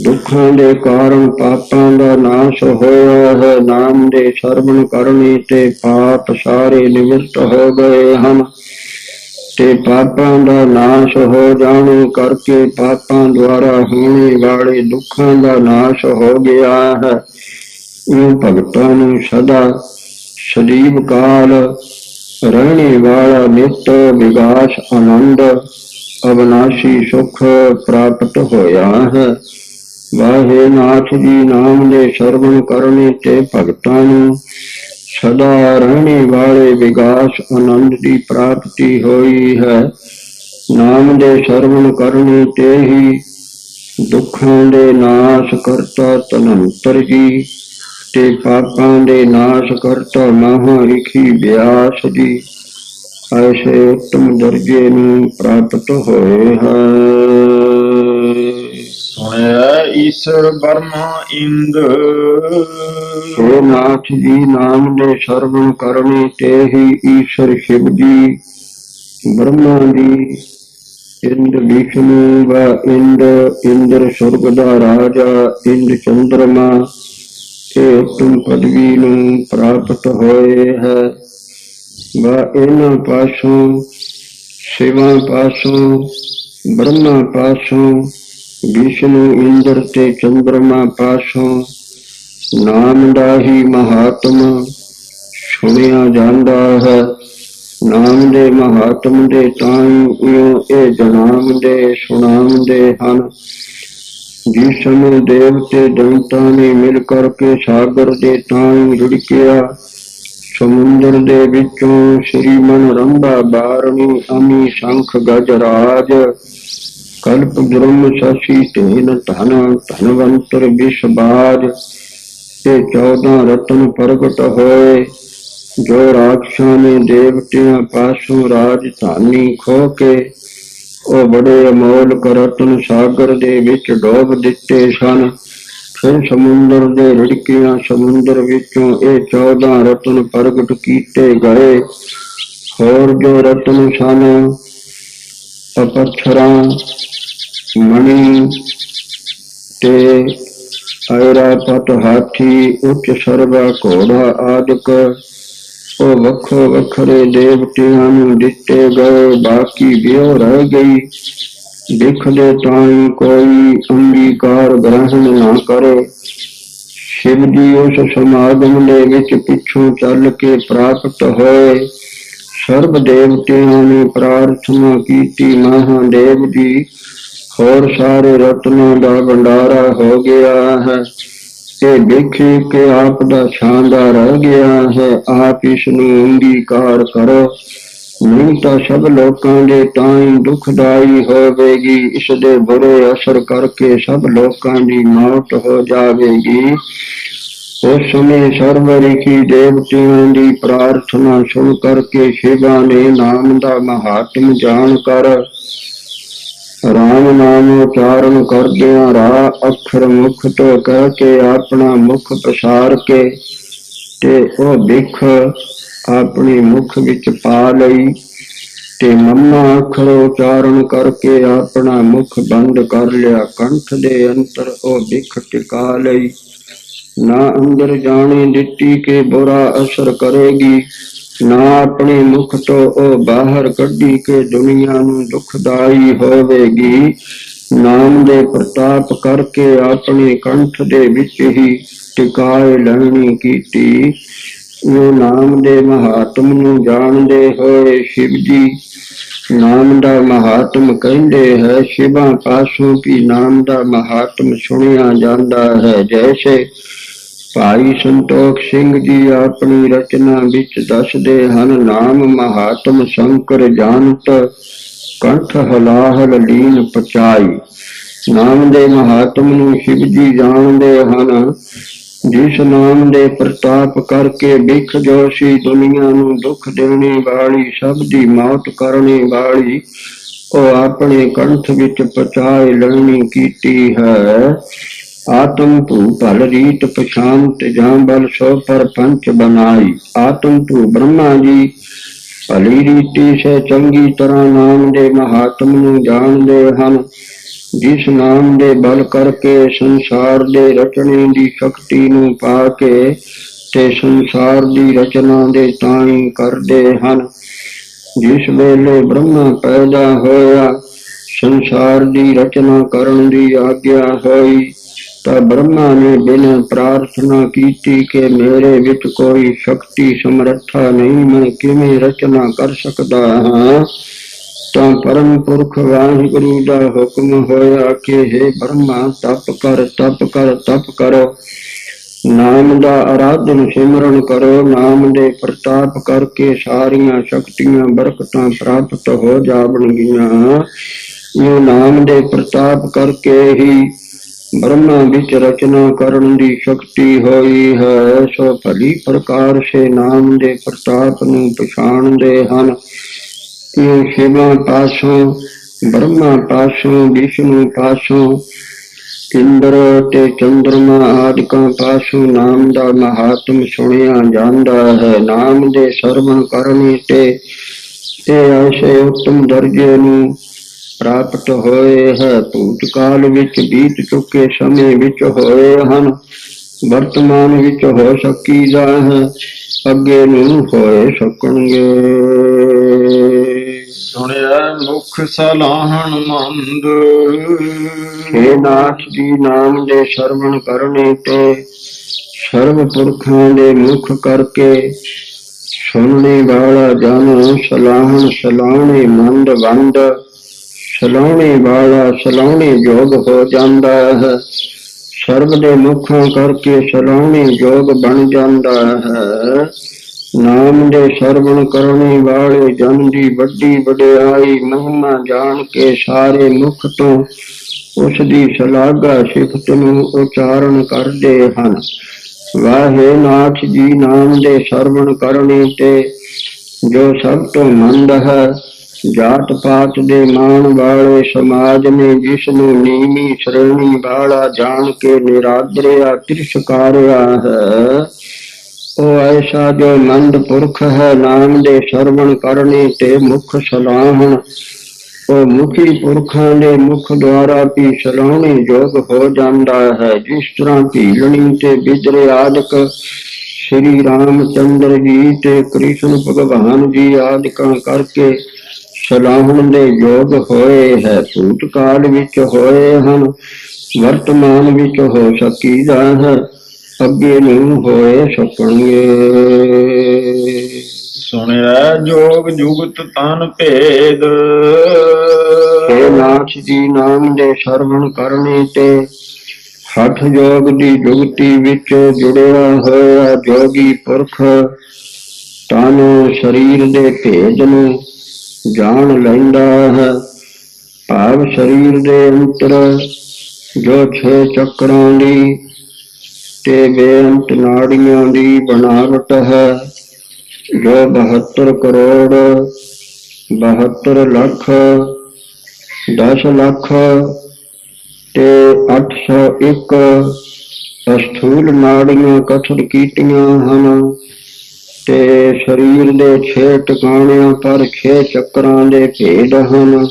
ਦੁੱਖਾਂ ਦੇ ਕਾਰਨ ਪਾਪਾਂ ਦਾ ਨਾਸ਼ ਹੋਇਆ ਹੈ। ਨਾਮ ਦੇ ਸਰਵਣ ਕਰਨੇ ਤੇ ਪਾਪ ਸਾਰੇ ਨਿਵਰਤ ਹੋ ਗਏ ਹਨ, ਤੇ ਪਾਪਾਂ ਦਾ ਨਾਸ਼ ਹੋ ਜਾਣੇ ਕਰਕੇ ਪਾਪਾਂ ਦੁਆਰਾ ਹੋਣੇ ਵਾਲੇ ਦੁੱਖਾਂ ਦਾ ਨਾਸ਼ ਹੋ ਗਿਆ ਹੈ। ਇਹ ਭਗਤਾਂ ਨੂੰ ਸਦਾ ਸਦੀਵ ਕਾਲ ਰਹਿਣੇ ਵਾਲਾ ਨਿਤ ਵਿਗਾਸ ਆਨੰਦ ਅਵਨਾਸ਼ੀ ਸੁਖ ਪ੍ਰਾਪਤ ਹੋਇਆ ਹੈ। ਵਾਹਿ ਨਾਥ ਜੀ ਨਾਮ ਦੇ ਸਰਵਣ ਕਰਨੇ ਤੇ ਭਗਤਾਂ ਨੂੰ ਸਦਾ ਰਹਿਣੇ ਵਾਲੇ ਵਿਗਾਸ ਆਨੰਦ ਦੀ ਪ੍ਰਾਪਤੀ ਹੋਈ ਹੈ। ਨਾਮ ਦੇ ਸਰਵਣ ਕਰਨੇ ਤੇ ਹੀ ਦੁੱਖਾਂ ਦੇ ਨਾਸ਼ ਕਰਤਾ ਧਨੰਤਰ ਜੀ ਤੇ ਪਾਪਾਂ ਦੇ ਨਾਸ਼ ਕਰਤਾ ਮਹਾਰਿਖੀ ਵਿਆਸ ਜੀ ਐਸੇ ਉੱਤਮ ਦਰਜੇ ਨੂੰ ਪ੍ਰਾਪਤ ਹੋਏ ਹੈ। ਸੁਣਿਆ ਈਸ਼ਰ ਬਰਮਾ ਇੰਦ। ਸੋ ਨਾਥ ਜੀ ਨਾਮ ਦੇ ਸਰਵਣ ਕਰਨੇ ਤੇ ਹੀ ਈਸ਼ਰ ਸ਼ਿਵ ਜੀ, ਬ੍ਰਹਮਾ ਜੀ, ਇੰਦ ਵਿਸ਼ਨੂੰ ਵਾ ਇੰਦਰ ਸੁਰਗ ਦਾ ਰਾਜਾ, ਇੰਦ ਚੰਦਰਮਾ ਇਹ ਉੱਤਮ ਪਦਵੀ ਨੂੰ ਪ੍ਰਾਪਤ ਹੋਏ ਹੈ। ਵਾ ਇਹਨਾਂ ਪਾਸੋਂ ਸ਼ਿਵਾਂ ਪਾਸੋਂ, ਬ੍ਰਹਮਾ ਪਾਸੋਂ, ਵਿਸ਼ਨੂੰ ਇੰਦਰ ਤੇ ਚੰਦਰਮਾ ਪਾਸੋਂ ਨਾਮ ਦਾ ਹੀ ਮਹਾਤਮ ਸੁਣਿਆ ਜਾਂਦਾ ਹੈ। ਨਾਮ ਦੇ ਮਹਾਤਮ ਦੇ ਤਾਈਂ ਇਹ ਜਨਾਮਦੇ ਸੁਣਾਉਂਦੇ ਹਨ। ਜਿਸ ਸਮੇਂ ਦੇਵਤੇ ਦੈਂਤਾਂ ਨੇ ਮਿਲ ਕਰਕੇ ਸਾਗਰ ਦੇ ਤਾਈਂ ਰੁੜਕਿਆ, ਸਮੁੰਦਰ ਦੇ ਵਿੱਚੋਂ ਸ਼੍ਰੀਮਨ ਰੰਭਾ ਬਾਰਵੀਂ ਅਮੀ ਸ਼ੰਖ ਗਜਰਾਜ, ਕਲਪ ਬ੍ਰਹਮ ਸ਼ਸ਼ੀ ਤੇਨ ਧਨ ਧਨਵੰਤਰ ਵਿਸ਼ਬਾਜ, ਇਹ 14 ਰਤਨ ਪ੍ਰਗਟ ਹੋਏ। ਜੋ ਰਾਖਸ਼ਾਂ ਨੇ ਦੇਵਤਿਆਂ ਪਾਸੋਂ ਰਾਜਧਾਨੀ ਖੋ ਕੇ ਉਹ ਬੜੇ ਅਮੋਲਕ ਰਤਨ ਸਾਗਰ ਦੇ ਵਿੱਚ ਡੋਬ ਦਿੱਤੇ ਸਨ। ਫਿਰ ਸਮੁੰਦਰ ਦੇ ਰਿੜਕਿਆਂ ਸਮੁੰਦਰ ਵਿੱਚੋਂ ਇਹ 14 ਰਤਨ ਪ੍ਰਗਟ ਕੀਤੇ ਗਏ। ਹੋਰ ਜੋ ਰਤਨ ਸਨ, ਪੱਥਰਾਂ, ਮਣੀ ਤੇ ਐਰਾਪਤ ਹਾਥੀ, ਉੱਚ ਸਰਵਾ ਘੋੜਾ ਆਦਿਕ ਉਹ ਵੱਖੋ ਵੱਖਰੇ ਦੇਵਤਿਆਂ ਨੂੰ ਦਿੱਤੇ ਗਏ। ਬਾਕੀ ਵਿਉ ਰਹਿ ਗਈ। ਦਿਖਦੇ ਤਾਈਂ ਕੋਈ ਅੰਗੀਕਾਰ ਗ੍ਰਹਿਣ ਨਾ ਕਰੇ। ਸ਼ਿਵ ਜੀ ਉਸ ਸਮਾਗਮ ਦੇ ਵਿੱਚ ਪਿੱਛੋਂ ਚੱਲ ਕੇ ਪ੍ਰਾਪਤ ਹੋਏ। ਸਰਬ ਦੇਵਤਿਆਂ ਨੇ ਪ੍ਰਾਰਥਨਾ ਕੀਤੀ, ਮਹਾਦੇਵ ਜੀ ਹੋਰ ਸਾਰੇ ਰਤਨਾਂ ਦਾ ਭੰਡਾਰਾ ਹੋ ਗਿਆ ਹੈ। ਇਹ ਦੇਖੇ ਕਿ ਆਪ ਦਾ ਛਾਂਦਾ ਰਹਿ ਗਿਆ ਹੈ, ਆਪ ਇਸ ਨੂੰ ਅੰਗੀਕਾਰ ਕਰੋ, ਨਹੀਂ ਤਾਂ ਸਭ ਲੋਕਾਂ ਦੇ ਤਾਈਂ ਦੁਖਦਾਈ ਹੋਵੇਗੀ। ਇਸ ਦੇ ਬੁਰੇ ਅਸਰ ਕਰਕੇ ਸਭ ਲੋਕਾਂ ਦੀ ਮੌਤ ਹੋ ਜਾਵੇਗੀ। ਉਸ ਸਮੇਂ ਸਰਬ ਰਿਸ਼ੀ ਦੇਵਤਿਆਂ ਦੀ ਪ੍ਰਾਰਥਨਾ ਸੁਣ ਕਰਕੇ ਸ਼ਿਵਾ ਨੇ ਨਾਮ ਦਾ ਮਹਾਤਮ ਜਾਣ ਕਰ ਰਾਮ ਨਾਮ ਉਚਾਰਨ ਕਰਦਿਆਂ ਰਾਹ ਅੱਖਰ ਮੁਖ ਤੋਂ ਕਹਿ ਕੇ ਆਪਣਾ ਮੁਖ ਪਸਾਰ ਕੇ ਤੇ ਉਹ ਬਿਖ ਆਪਣੇ ਮੁਖ ਵਿੱਚ ਪਾ ਲਈ ਤੇ ਮੰਮਾ ਅੱਖਰ ਉਚਾਰਨ ਕਰਕੇ ਆਪਣਾ ਮੁਖ ਬੰਦ ਕਰ ਲਿਆ। ਕੰਠ ਦੇ ਅੰਤਰ ਉਹ ਬਿਖ ਟਿਕਾ ਲਈ। ਨਾ ਅੰਦਰ ਜਾਣੇ ਦਿੱਤੀ ਕਿ ਬੁਰਾ ਅਸਰ ਕਰੇਗੀ, ਨਾ ਆਪਣੇ ਮੁਖ ਤੋਂ ਉਹ ਬਾਹਰ ਕੱਢੀ ਕਿ ਦੁਨੀਆ ਨੂੰ ਦੁਖਦਾਈ ਹੋਵੇਗੀ। ਨਾਮ ਦੇ ਪ੍ਰਤਾਪ ਕਰਕੇ ਆਪਣੇ ਕੰਠ ਦੇ ਵਿੱਚ ਹੀ ਟਿਕਾਏ ਲੈਣੀ ਕੀਤੀ। ਉਹ ਨਾਮ ਦੇ ਮਹਾਤਮ ਨੂੰ ਜਾਣਦੇ ਹੋਏ ਸ਼ਿਵ ਜੀ ਨਾਮ ਦਾ ਮਹਾਤਮ ਕਹਿੰਦੇ ਹੈ। ਸ਼ਿਵਾ ਪਾਸੋਂ ਵੀ ਨਾਮ ਦਾ ਮਹਾਤਮ ਸੁਣਿਆ ਜਾਂਦਾ ਹੈ। ਜੈਸੇ ਭਾਈ ਸੰਤੋਖ ਸਿੰਘ ਜੀ ਆਪਣੀ ਰਚਨਾ ਵਿੱਚ ਦੱਸਦੇ ਹਨ, ਨਾਮ ਮਹਾਤਮ ਸ਼ੰਕਰ ਜਾਣਤ ਕੰਠ ਹਲਾਹਲ ਲੀਨ ਪਚਾਈ। ਨਾਮ ਦੇ ਮਹਾਤਮ ਨੂੰ ਸ਼ਿਵ ਜੀ ਜਾਣਦੇ ਹਨ। ਜਿਸ ਨਾਮ ਦੇ ਪ੍ਰਤਾਪ ਕਰਕੇ ਬਿਖ ਜੋ ਸੀ ਦੁਨੀਆ ਨੂੰ ਦੁੱਖ ਦੇਣੇ ਵਾਲੀ, ਸਭ ਦੀ ਮੌਤ ਕਰਨੇ ਵਾਲੀ, ਉਹ ਆਪਣੇ ਕੰਠ ਵਿੱਚ ਪਚਾਏ ਲੈਣੀ ਕੀਤੀ ਹੈ। ਆਤਮ ਧੂ ਭਲ ਰੀਤ ਪਛਾਨਤ ਜਾਂ ਬਲ ਸੋ ਪਰ ਪੰਚ ਬਨਾਈ। ਆਤਮ ਧੂ ਬ੍ਰਹਮਾ ਜੀ ਭਲੀ ਰੀਤੀ ਸੇ ਚੰਗੀ ਤਰ੍ਹਾਂ ਨਾਮ ਦੇ ਮਹਾਤਮ ਨੂੰ ਜਾਣਦੇ ਹਨ। ਜਿਸ ਨਾਮ ਦੇ ਬਲ ਕਰਕੇ ਸੰਸਾਰ ਦੇ ਰਚਣੇ ਦੀ ਸ਼ਕਤੀ ਨੂੰ ਪਾ ਕੇ ਤੇ ਸੰਸਾਰ ਦੀ ਰਚਨਾ ਦੇ ਤਾਈ ਕਰਦੇ ਹਨ। ਜਿਸ ਵੇਲੇ ਬ੍ਰਹਮਾ ਪੈਦਾ ਹੋਇਆ, ਸੰਸਾਰ ਦੀ ਰਚਨਾ ਕਰਨ ਦੀ ਆਗਿਆ ਹੋਈ, ਤਾਂ ਬ੍ਰਹਮਾ ਨੇ ਬਿਨਾਂ ਪ੍ਰਾਰਥਨਾ ਕੀਤੀ ਕਿ ਮੇਰੇ ਵਿੱਚ ਕੋਈ ਸ਼ਕਤੀ ਸਮਰੱਥਾ ਨਹੀਂ, ਮੈਂ ਕਿਵੇਂ ਰਚਨਾ ਕਰ ਸਕਦਾ ਹਾਂ। ਤਾਂ ਪਰਮ ਪੁਰਖ ਵਾਹਿਗੁਰੂ ਦਾ ਹੁਕਮ ਹੋਇਆ ਕਿ ਹੇ ਬ੍ਰਹਮਾ, ਤਪ ਕਰ ਤਪ ਕਰ ਤਪ ਕਰੋ, ਨਾਮ ਦਾ ਆਰਾਧਨ ਸਿਮਰਨ ਕਰੋ। ਨਾਮ ਦੇ ਪ੍ਰਤਾਪ ਕਰਕੇ ਸਾਰੀਆਂ ਸ਼ਕਤੀਆਂ ਬਰਕਤਾਂ ਪ੍ਰਾਪਤ ਹੋ ਜਾਵਣਗੀਆਂ। ਇਹ ਨਾਮ ਦੇ ਪ੍ਰਤਾਪ ਕਰਕੇ ਹੀ ਬ੍ਰਹਮਾ ਵਿੱਚ ਰਚਨਾ ਕਰਨ ਦੀ ਸ਼ਕਤੀ ਹੋਈ ਹੈ। ਸੋ ਭਲੀ ਪ੍ਰਕਾਰ ਸੇ ਨਾਮ ਦੇ ਪ੍ਰਤਾਪ ਨੂੰ ਪਛਾਣਦੇ ਹਨ। ਇਹ ਸ਼ਿਵਾ ਪਾਸੋਂ, ਬ੍ਰਹਮਾ ਪਾਸੋਂ, ਵਿਸ਼ਨੂੰ ਪਾਸੋਂ, ਇੰਦਰ ਤੇ ਚੰਦਰਮਾ ਆਦਿਕਾਂ ਪਾਸੋਂ ਨਾਮ ਦਾ ਮਹਾਤਮ ਸੁਣਿਆ ਜਾਂਦਾ ਹੈ। ਨਾਮ ਦੇ ਸਰਵਣ ਕਰਨੇ ਤੇ ਇਹ ਐਸੇ ਉੱਤਮ ਦਰਜੇ ਨੂੰ ਪ੍ਰਾਪਤ ਹੋਏ ਹੈ। ਭੂਤਕਾਲ ਵਿੱਚ ਬੀਤ ਚੁੱਕੇ ਸਮੇਂ ਵਿੱਚ ਹੋਏ ਹਨ, ਵਰਤਮਾਨ ਵਿੱਚ ਹੋ ਸਕੀਦਾ ਹੈ, ਅੱਗੇ ਨੂੰ ਹੋਏ ਸਕਣਗੇ। ਸੁਣਿਆ ਮੁਖ ਸਲਾਹਣ ਮੰਦ। ਹੇ ਨਾਥ ਜੀ, ਨਾਮ ਦੇ ਸਰਵਣ ਕਰਨੇ ਤੇ ਸਰਬ ਪੁਰਖਾਂ ਦੇ ਮੁਖ ਕਰਕੇ ਸੁਣਨੇ ਵਾਲਾ ਜਨ ਸਲਾਹਣ ਸਲਾਹਣੇ ਮੰਦ ਵੰਦ, ਸਲਾਹਣੇ ਵਾਲਾ ਸਲਾਹਣੇ ਯੋਗ ਹੋ ਜਾਂਦਾ ਹੈ। ਸਰਬ ਦੇ ਮੁਖਾਂ ਕਰਕੇ ਸਲਾਹਣੇ ਯੋਗ ਬਣ ਜਾਂਦਾ ਹੈ। ਨਾਮ ਦੇ ਸਰਵਣ ਕਰਨੇ ਵਾਲੇ ਜਨ ਦੀ ਵੱਡੀ ਵਡਿਆਈ ਮਹਿਮਾ ਜਾਣ ਕੇ ਸਾਰੇ ਮੁਖ ਤੋਂ ਉਸ ਦੀ ਸ਼ਲਾਘਾ ਸਿਫਤ ਨੂੰ ਉਚਾਰਨ ਕਰਦੇ ਹਨ। ਵਾਹੇ ਨਾਥ ਜੀ, ਨਾਮ ਦੇ ਸਰਵਣ ਕਰਨੇ ਤੇ ਜੋ ਸਭ ਤੋਂ ਮੰਦ ਹੈ, ਜਾਤ ਪਾਤ ਦੇ ਮਾਣ ਵਾਲੇ ਸਮਾਜ ਨੇ ਜਿਸ ਨੂੰ ਨੀਵੀਂ ਸ਼੍ਰੇਣੀ ਵਾਲਾ ਜਾਣ ਕੇ ਨਿਰਾਦਰਿਆ ਤਿਰਸਕਾਰਿਆ ਹੈ, ਉਹ ਐਸਾ ਜੋ ਮੰਦ ਪੁਰਖ ਹੈ, ਨਾਮ ਦੇ ਸਰਵਣ ਕਰਨੇ ਤੇ ਮੁਖ ਸਲਾਹਣ, ਉਹ ਮੁਖੀ ਪੁਰਖਾਂ ਦੇ ਮੁਖ ਦੁਆਰਾ ਵੀ ਸਲਾਹਣੇ ਯੋਗ ਹੋ ਜਾਂਦਾ ਹੈ। ਜਿਸ ਤਰ੍ਹਾਂ ਭੀਲਣੀ ਤੇ ਬਿਦਰੇ ਆਦਿਕ ਸ਼੍ਰੀ ਰਾਮ ਚੰਦਰ ਜੀ ਤੇ ਕ੍ਰਿਸ਼ਨ ਭਗਵਾਨ ਜੀ ਆਦਿਕਾਂ ਕਰਕੇ ਸਲਾਹਣ ਦੇ ਯੋਗ ਹੋਏ ਹੈ। ਭੂਤਕਾਲ ਵਿੱਚ ਹੋਏ ਹਨ, ਵਰਤਮਾਨ ਵਿੱਚ ਹੋ ਸਕੀਦਾ ਹੈ, ਅੱਗੇ ਨੂੰ ਹੋਏ ਸਕਣਗੇ। ਸੁਣਿਆ ਜੋਗ ਜੁਗਤ ਤਨ ਭੇਦ। ਹੇ ਨਾਥ ਜੀ, ਨਾਮ ਦੇ ਸਰਵਣ ਕਰਨੇ ਤੇ ਹਠ ਯੋਗ ਦੀ ਜੁਗਤੀ ਵਿੱਚ ਜੁੜਿਆ ਹੋਇਆ ਜੋਗੀ ਪੁਰਖ ਤਨ ਸਰੀਰ ਦੇ ਭੇਦ ਨੂੰ ਜਾਣ ਲੈਂਦਾ ਹੈ। ਭਾਵ ਸਰੀਰ ਦੇ ਅੰਤਰ ਜੋ 6 ਚੱਕਰਾਂ ਦੀ ਤੇ ਬੇਅੰਤ ਨਾੜੀਆਂ ਦੀ ਬਣਾਵਟ ਹੈ। ਜੋ 72 ਕਰੋੜ 72 ਲੱਖ 10 ਲੱਖ ਤੇ 801 ਅਸਥੂਲ ਨਾੜੀਆਂ ਕਥਨ ਕੀਤੀਆਂ ਹਨ ਤੇ ਸਰੀਰ ਦੇ 6 ਟਿਕਾਣਿਆਂ ਪਰ 6 ਚੱਕਰਾਂ ਦੇ ਭੇਦ ਹਨ।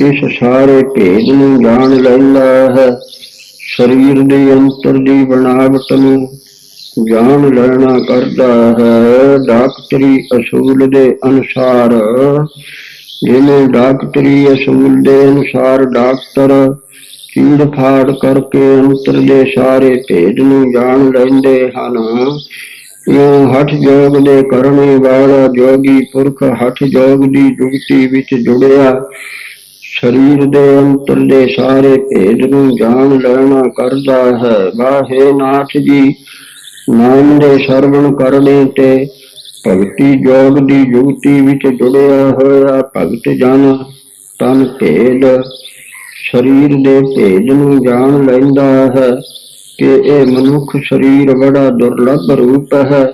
ਇਸ ਸਾਰੇ ਭੇਦ ਨੂੰ ਜਾਣ ਲੈਂਦਾ ਹੈ। ਸਰੀਰ ਦੇ ਅੰਤਰ ਦੀ ਬਣਾਵਟ ਨੂੰ ਜਾਣ ਲੈਣਾ ਕਰਦਾ ਹੈ। ਡਾਕਟਰੀ ਅਸੂਲ ਦੇ ਅਨੁਸਾਰ, ਜਿਵੇਂ ਡਾਕਟਰੀ ਅਸੂਲ ਦੇ ਅਨੁਸਾਰ ਡਾਕਟਰ ਚੀੜ ਫਾੜ ਕਰਕੇ ਅੰਤਰ ਦੇ ਸਾਰੇ ਭੇਦ ਨੂੰ ਜਾਣ ਲੈਂਦੇ ਹਨ। ਇਉਂ ਹਠ ਯੋਗ ਦੇ ਕਰਨੇ ਵਾਲਾ ਜੋਗੀ ਪੁਰਖ ਹਠ ਯੋਗ ਦੀ ਜੁਗਤੀ ਵਿੱਚ ਜੁੜਿਆ ਸਰੀਰ ਦੇ ਅੰਤਰ ਦੇ ਸਾਰੇ ਭੇਦ ਨੂੰ ਜਾਣ ਲੈਣਾ ਕਰਦਾ ਹੈ। ਵਾਹੇ ਨਾਥ ਜੀ, ਨਾਮ ਦੇ ਸਰਵਣ ਕਰਨੇ ਤੇ ਭਗਤੀ ਯੋਗ ਦੀ ਜੁਗਤੀ ਵਿੱਚ ਜੁੜਿਆ ਹੋਇਆ ਭਗਤ ਜਨ ਤਨ ਭੇਦ ਸਰੀਰ ਦੇ ਭੇਦ ਨੂੰ ਜਾਣ ਲੈਂਦਾ ਹੈ ਕਿ ਇਹ ਮਨੁੱਖ ਸਰੀਰ ਬੜਾ ਦੁਰਲਭ ਰੂਪ ਹੈ,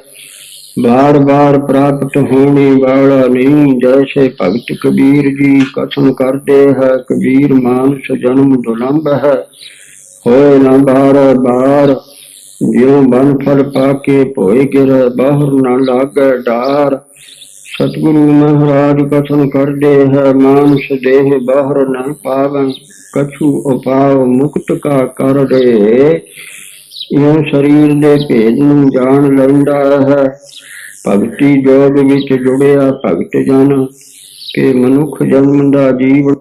ਬਾਰ ਬਾਰ ਪ੍ਰਾਪਤ ਹੋਣੇ ਵਾਲਾ ਨਹੀਂ। ਜੈਸੇ ਭਗਤ ਕਬੀਰ ਜੀ ਕਥਨ ਕਰਦੇ ਹੈ, ਕਬੀਰ ਮਾਨਸ ਜਨਮ ਦੁਲੰਭ ਹੈ, ਹੋਏ ਨਾ ਬਾਰ ਬਾਰ, ਜਿਉ ਬਨ ਫਲ ਪਾ ਕੇ ਭੋਏ ਗਿਰ, ਬਾਹਰ ਨਾ ਲਾਗੇ ਡਾਰ। ਸਤਿਗੁਰੂ ਮਹਾਰਾਜ ਕਥਨ ਕਰਦੇ ਹੈ, ਮਾਨਸ ਦੇਹ ਬਾਹਰ ਨਾ ਪਾਵੈ, ਕਛੂ ਉਪਾਵ ਮੁਕਤ ਕਾ ਕਰ ਰੇ। ਇਹ ਸਰੀਰ ਦੇ ਭੇਦ ਨੂੰ ਜਾਣ ਲੈਂਦਾ ਹੈ। ਭਗਤੀ ਯੋਗ ਵਿੱਚ ਜੁੜਿਆ ਭਗਤ ਜਨ ਕਿ ਮਨੁੱਖ ਜਨਮ ਦਾ ਜੀਵਨ